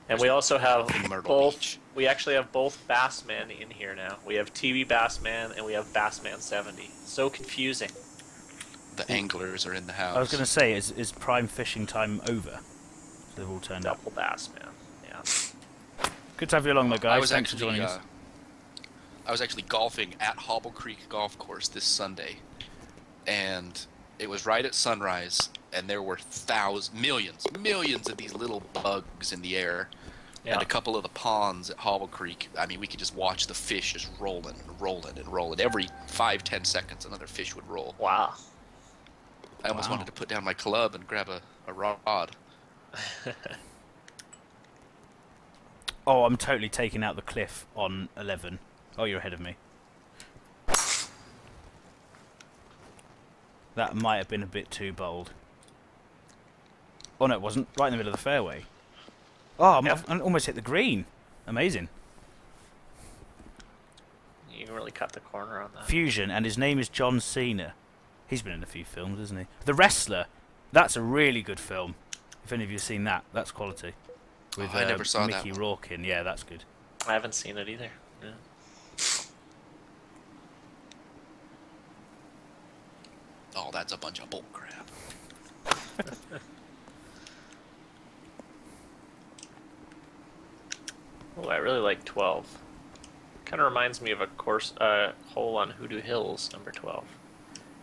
And we also have both. We actually have both Bassmen in here now. We have TV Bassman and we have Bassman 70. So confusing. The anglers are in the house. I was going to say, is prime fishing time over? So they've all turned up. Double Bassman. Yeah. Good to have you along, though, guys. Thanks for joining us. I was actually golfing at Hobble Creek Golf Course this Sunday, and it was right at sunrise, and there were millions of these little bugs in the air. Yeah. And a couple of the ponds at Hobble Creek, I mean, we could just watch the fish just rolling and rolling and rolling. Every 5-10 seconds, another fish would roll. Wow. I almost wanted to put down my club and grab a rod. Oh, I'm totally taking out the cliff on 11. Oh, you're ahead of me. That might have been a bit too bold. Oh, no, it wasn't. Right in the middle of the fairway. Oh, I almost hit the green. Amazing. You really cut the corner on that. Fusion, and his name is John Cena. He's been in a few films, hasn't he? The Wrestler. That's a really good film. If any of you have seen that, that's quality. With, I never saw Mickey that Rourke in. Yeah, that's good. I haven't seen it either. Yeah. Oh, that's a bunch of bull crap. Oh, I really like 12. Kind of reminds me of a course hole on Hoodoo Hills, number 12.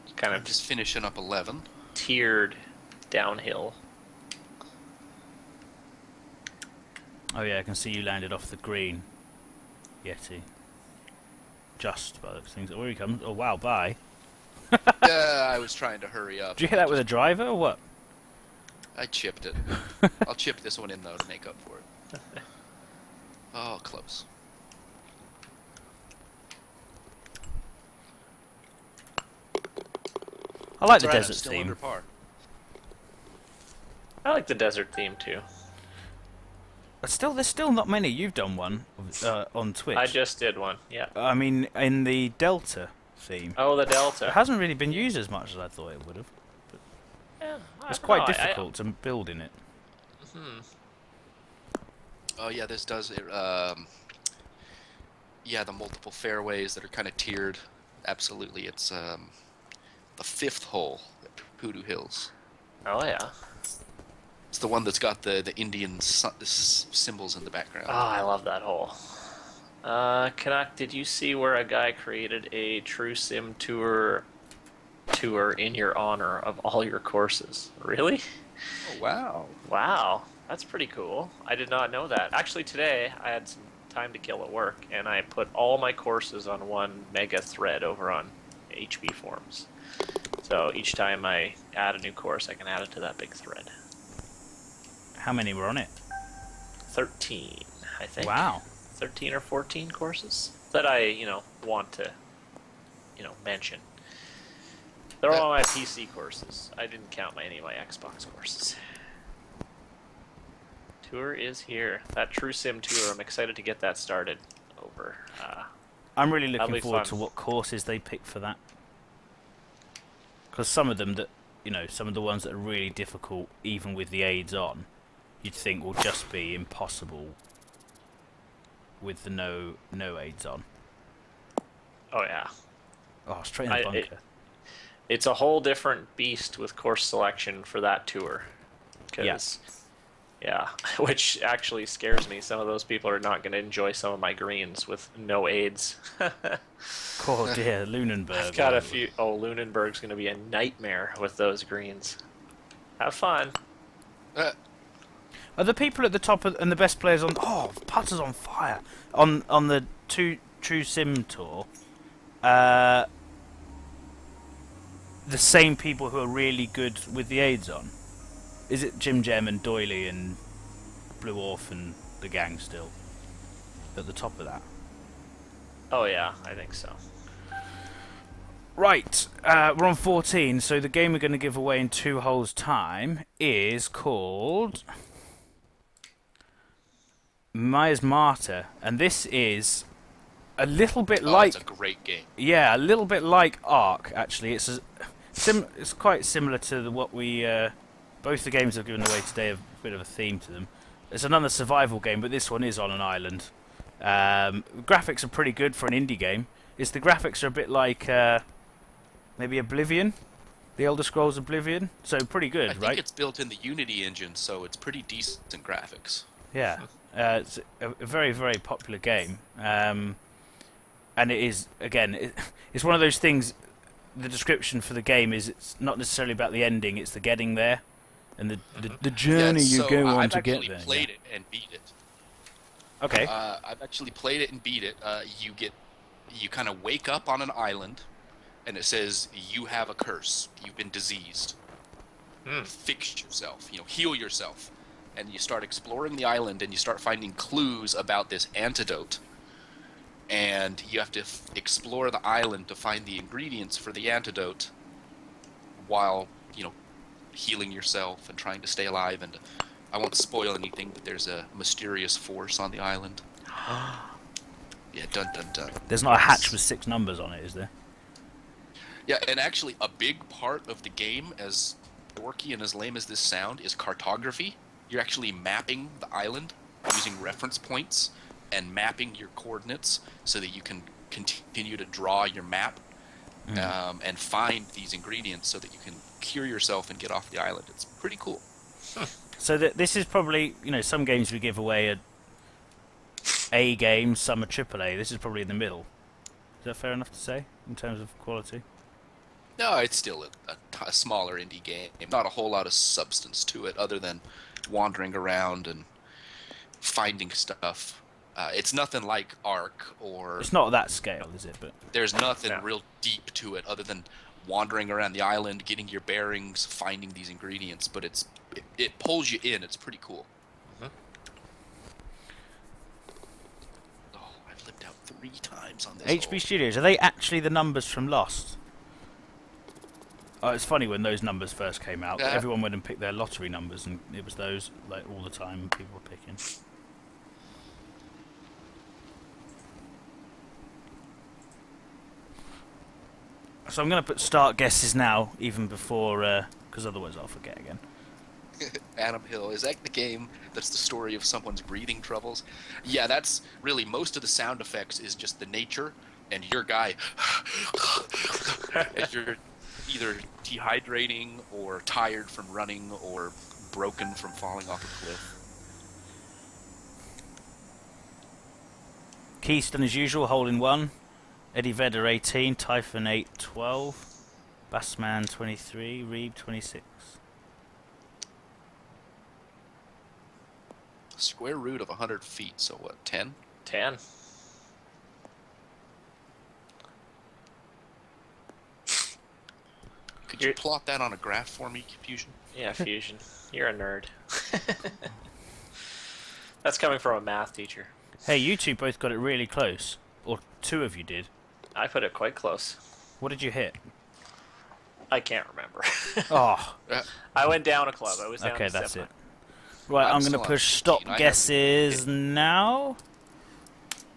It's kind of just finishing up 11. Tiered downhill. Oh yeah, I can see you landed off the green. Yeti. Just by those things. Where he comes. Oh wow, bye. Yeah, I was trying to hurry up. Did you hit that with a driver or what? I chipped it. I'll chip this one in though to make up for it. Oh, close. I like the desert theme. Under par. I like the desert theme too. But there's still not many. You've done one on Twitch. I just did one. Yeah. I mean, in the Delta theme. Oh, the Delta. It hasn't really been used as much as I thought it would have. Yeah, it's quite difficult to build in it. Oh yeah, this does it. Yeah, the multiple fairways that are kind of tiered. Absolutely, it's the 5th hole at Hoodoo Hills. Oh yeah. It's the one that's got the Indian symbols in the background. Oh, I love that hole. Canuck, did you see where a guy created a True Sim tour in your honor of all your courses? Really? Oh, wow. Wow, that's pretty cool. I did not know that. Actually, today I had some time to kill at work, and I put all my courses on one mega thread over on HB Forums. So each time I add a new course, I can add it to that big thread. How many were on it? 13, I think. Wow. 13 or 14 courses that I, want to, mention. They're all my PC courses. I didn't count any of my Xbox courses. Tour is here. That True Sim tour, I'm excited to get that started over. I'm really looking forward to what courses they pick for that. Because some of them some of the ones that are really difficult, even with the aids on, you'd think will just be impossible with the no aids on. Oh yeah. Oh, straight in the bunker. It's a whole different beast with course selection for that tour. Yes. Yeah, which actually scares me. Some of those people are not going to enjoy some of my greens with no aids. Oh dear, Lunenburg. I've got a few. Oh, Lunenburg's going to be a nightmare with those greens. Have fun. Are the people at the top and the best players on? Oh, Putter's on fire on the True Sim tour. The same people who are really good with the aids on. Is it Jim Gem and Doily and Blue Orf and the gang still at the top of that? Oh yeah, I think so. Right, we're on 14, so the game we're going to give away in 2 holes' time is called Myers Martyr, and this is a little bit like... It's a great game. Yeah, a little bit like Ark, actually. It's quite similar to what we... both the games I've given away today have a bit of a theme to them. It's another survival game, but this one is on an island. Graphics are pretty good for an indie game. The graphics are a bit like maybe Oblivion, the Elder Scrolls Oblivion. So pretty good, right? I think it's built in the Unity engine, so it's pretty decent graphics. Yeah, it's a very, very popular game. And it is, again, it's one of those things, the description for the game is it's not necessarily about the ending, it's the getting there. And the journey you go on to get there. I've actually played it and beat it. Okay. I've actually played it and beat it. You kind of wake up on an island, and it says you have a curse. You've been diseased. Fix yourself. Heal yourself, and you start exploring the island, and you start finding clues about this antidote. And you have to explore the island to find the ingredients for the antidote, while healing yourself and trying to stay alive. And I won't spoil anything, but there's a mysterious force on the island. Yeah, dun dun dun. There's not a hatch with 6 numbers on it, is there? Yeah, and actually a big part of the game, as dorky and as lame as this sound, is cartography. You're actually mapping the island using reference points and mapping your coordinates so that you can continue to draw your map and find these ingredients so that you can cure yourself and get off the island. It's pretty cool. So this is probably, some games we give away are A games, some are AAA. This is probably in the middle. Is that fair enough to say, in terms of quality? No, it's still a smaller indie game. Not a whole lot of substance to it other than wandering around and finding stuff. It's nothing like Ark or... It's not that scale, is it? But there's nothing real deep to it other than wandering around the island, getting your bearings, finding these ingredients. But it pulls you in. It's pretty cool. Oh, I've flipped out 3 times on this. HB Studios, are they actually the numbers from Lost? Oh, it's funny when those numbers first came out. Everyone went and picked their lottery numbers, and it was those all the time people were picking. So I'm going to put start guesses now, even before, because otherwise I'll forget again. Adam Hill, is that the game that's the story of someone's breathing troubles? Yeah, that's really, most of the sound effects is just the nature, and your guy, as you're either dehydrating, or tired from running, or broken from falling off a cliff. Keystone as usual, hole in 1. Eddie Vedder 18, Typhon 8, 12, Bassman 23, Reeb 26. Square root of 100 feet, so what, 10? 10. Could you plot that on a graph for me, Fusion? Yeah, Fusion. You're a nerd. That's coming from a math teacher. Hey, you two both got it really close. Or 2 of you did. I put it quite close. What did you hit? I can't remember. Oh. I went down a club. I was down okay, to that's 7. it. Right, I'm going to still push on stop 15. guesses now.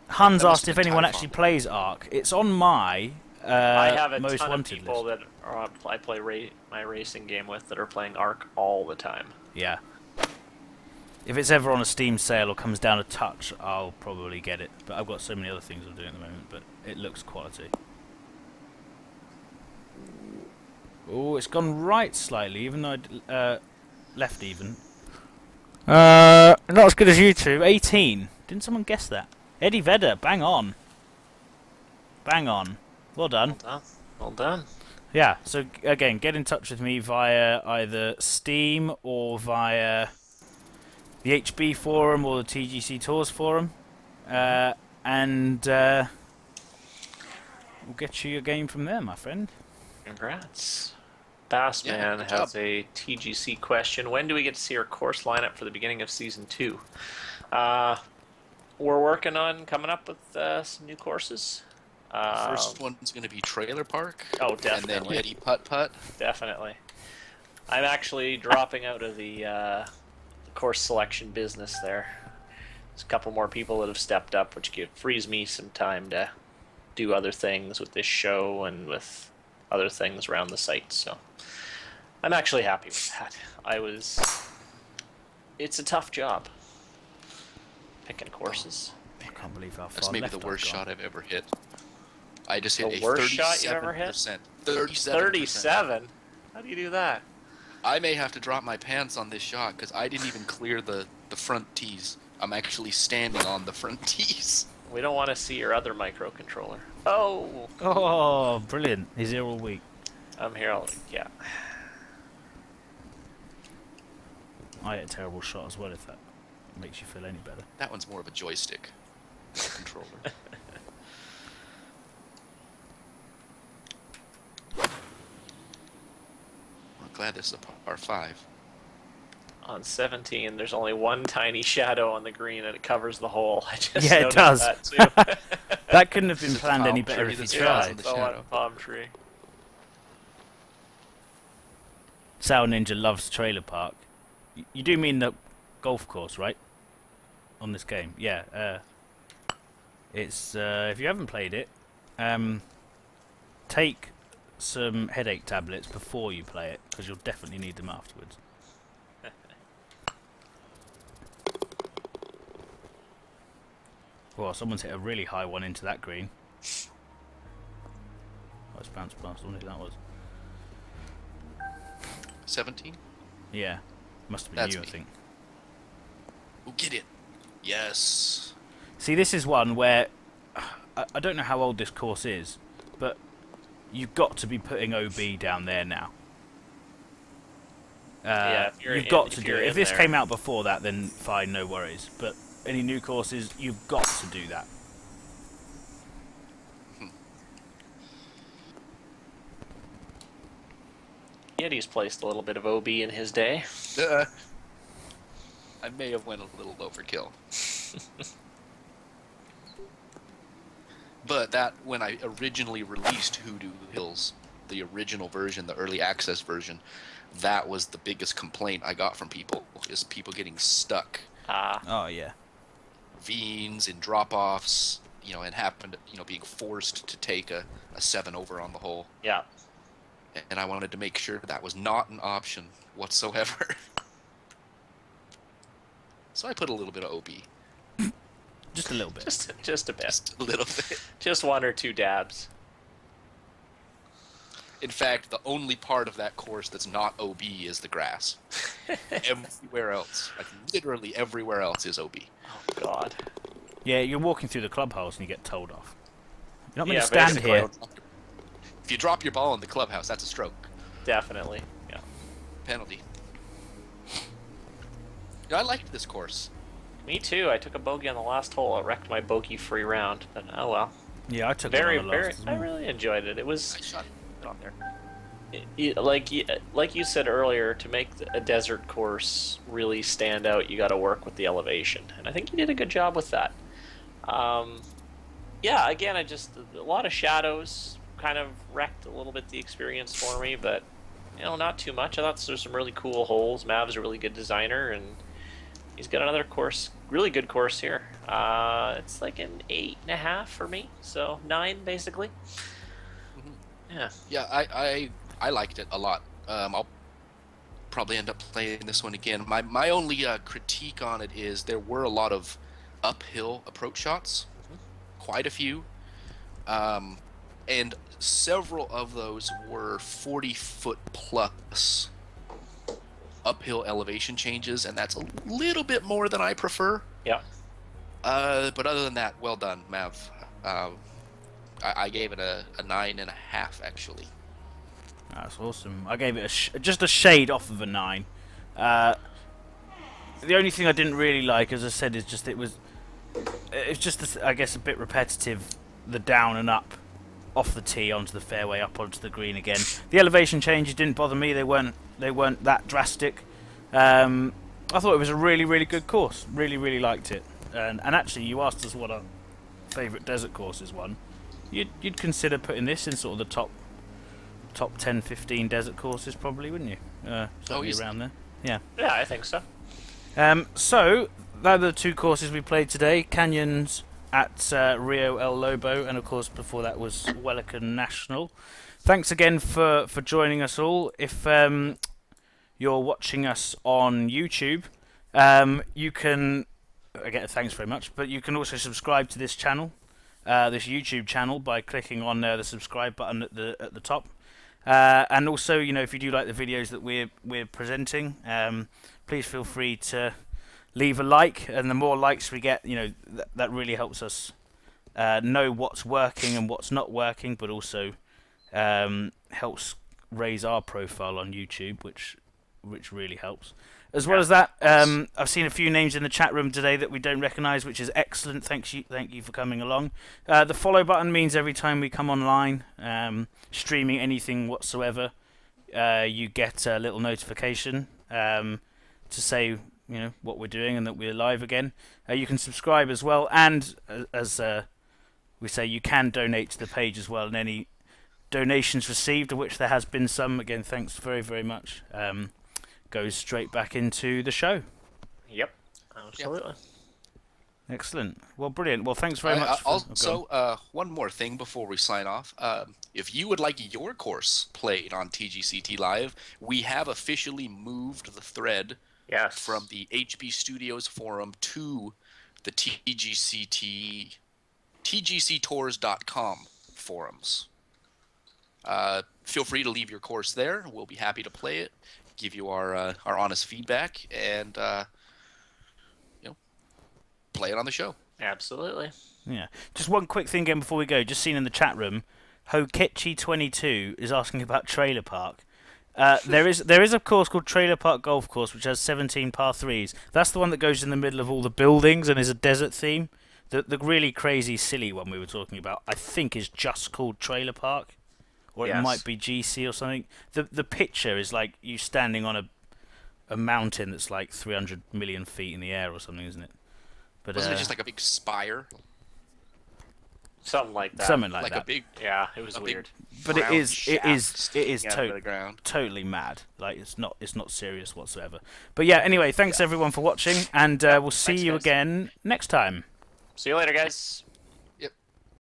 Hans asked if anyone actually plays Ark. It's on my I have a most ton of wanted people list. that I play my racing game with that are playing Ark all the time. Yeah. If it's ever on a Steam sale or comes down a touch, I'll probably get it. But I've got so many other things I'm doing at the moment, but it looks quality. Oh, it's gone right slightly, even though I left even. Not as good as you two. 18. Didn't someone guess that? Eddie Vedder, bang on. Bang on. Well done. Well done. Well done. Yeah, so again, get in touch with me via either Steam or via the HB forum or the TGC Tours forum, and we'll get you a game from there, my friend. Congrats. Bassman has a TGC question. When do we get to see our course lineup for the beginning of Season 2? We're working on coming up with some new courses. First one's going to be Trailer Park. Oh, definitely. And then Yeti Putt Putt. Definitely. I'm actually dropping out of the course selection business there. There's a couple more people that have stepped up, which frees me some time to do other things with this show and with other things around the site. So I'm actually happy with that. It's a tough job picking courses. I can't believe how far That's maybe left the worst I've gone. shot I've ever hit. I just hit The a worst shot you've ever hit? 37%. 37? How do you do that? I may have to drop my pants on this shot because I didn't even clear the front tees. I'm actually standing on the front tees. We don't want to see your other microcontroller. Oh! Oh, brilliant. He's here all week. I'm here all week, yeah. I hit a terrible shot as well, if that makes you feel any better. That one's more of a joystick controller. I'm glad this is a par 5. On 17, there's only one tiny shadow on the green, and it covers the hole. I just Yeah, it noticed does. that too. That couldn't have been Is it the planned any palm better tree if you that's tried. the the one shadow? palm tree. Sour Ninja loves Trailer Park. You do mean the golf course, right? On this game, yeah. It's if you haven't played it, take some headache tablets before you play it, because you'll definitely need them afterwards. Well, someone's hit a really high one into that green. Oh, it's bounced past. I wonder who that was. 17? Yeah, must have been That's you, me. I think. Oh, get it. Yes. See, this is one where I don't know how old this course is, but you've got to be putting OB down there now. Yeah, if you're you've in- got if to do you're it. in If this there. came out before that, then fine, no worries. But any new courses, you've got to do that. Yeti's placed a little bit of OB in his day. I may have went a little overkill. But that, when I originally released Hoodoo Hills, the original version, the early access version, that was the biggest complaint I got from people, is people getting stuck. Oh yeah. Ravines and drop-offs, and happened, being forced to take a 7 over on the hole. Yeah. And I wanted to make sure that was not an option whatsoever. So I put a little bit of OB. Just a little bit. Just a bit. Just a little bit. Just one or two dabs. In fact, the only part of that course that's not OB is the grass. Everywhere else, like literally everywhere else, is OB. Oh, God. Yeah, you're walking through the clubhouse and you get told off. You're not meant Yeah, to stand basically. here. If you drop your ball in the clubhouse, that's a stroke. Definitely. Yeah. Penalty. I liked this course. Me too. I took a bogey on the last hole. It wrecked my bogey-free round, but oh well. Yeah, I took Very, it on the last very. as I well. really enjoyed it. It was I shot it on there. like you said earlier. To make a desert course really stand out, you got to work with the elevation, and I think you did a good job with that. Yeah. Again, a lot of shadows kind of wrecked a little bit the experience for me, but not too much. I thought there's some really cool holes. Mav's a really good designer, and he's got another course, really good course here. It's like an 8.5 for me, so 9 basically. Yeah. Yeah, I liked it a lot. probably end up playing this one again. My only critique on it is there were a lot of uphill approach shots, quite a few, and several of those were 40-foot plus uphill elevation changes, and that's a little bit more than I prefer. Yeah. But other than that, well done, Mav. I gave it a 9.5 actually. That's awesome. I gave it just a shade off of a 9. The only thing I didn't really like, as I said, is just it's just I guess a bit repetitive. The down and up, off the tee onto the fairway, up onto the green again. The elevation changes didn't bother me. They weren't that drastic. I thought it was a really, really good course. Really liked it. And actually, you asked us what our favourite desert course is. You'd consider putting this in sort of the top 10, 15 desert courses, probably, wouldn't you? Certainly around there. Yeah. Yeah, I think so. So those are the two courses we played today: Canyons at Rio El Lobo, and of course before that was Wellican National. Thanks again for joining us all. If you're watching us on YouTube, you can again, thanks very much, but you can also subscribe to this channel, this YouTube channel, by clicking on the subscribe button at the top. And also, if you do like the videos that we're presenting, please feel free to leave a like, and the more likes we get, that really helps us know what's working and what's not working, but also helps raise our profile on YouTube, which really helps. As well as that, I've seen a few names in the chat room today that we don't recognise, which is excellent. Thank you for coming along. The follow button means every time we come online, streaming anything whatsoever, you get a little notification to say what we're doing and that we're live again. You can subscribe as well, and as we say, you can donate to the page as well. And any donations received, of which there has been some, again, thanks very, very much. Goes straight back into the show. Yep, absolutely. Excellent. Well, brilliant. Well, thanks very much. Also, one more thing before we sign off. If you would like your course played on TGCT Live, we have officially moved the thread from the HB Studios forum to the TGCTours.com forums. Feel free to leave your course there. We'll be happy to play it, give you our honest feedback, and play it on the show. Absolutely. Yeah. Just one quick thing again before we go. Just seen in the chat room, Hokichi22 is asking about Trailer Park. There is a course called Trailer Park Golf Course, which has 17 par 3s. That's the one that goes in the middle of all the buildings and is a desert theme. The really crazy, silly one we were talking about, I think, is just called Trailer Park. Or it might be GC or something. The picture is like you standing on a mountain that's like 300 million feet in the air or something, isn't it? But wasn't it just like a big spire? Something like that. Something like that. A big, yeah, it was weird. But it is ground. Totally mad. Like it's not serious whatsoever. But yeah, anyway, thanks everyone for watching, and we'll see you again next time. See you later, guys.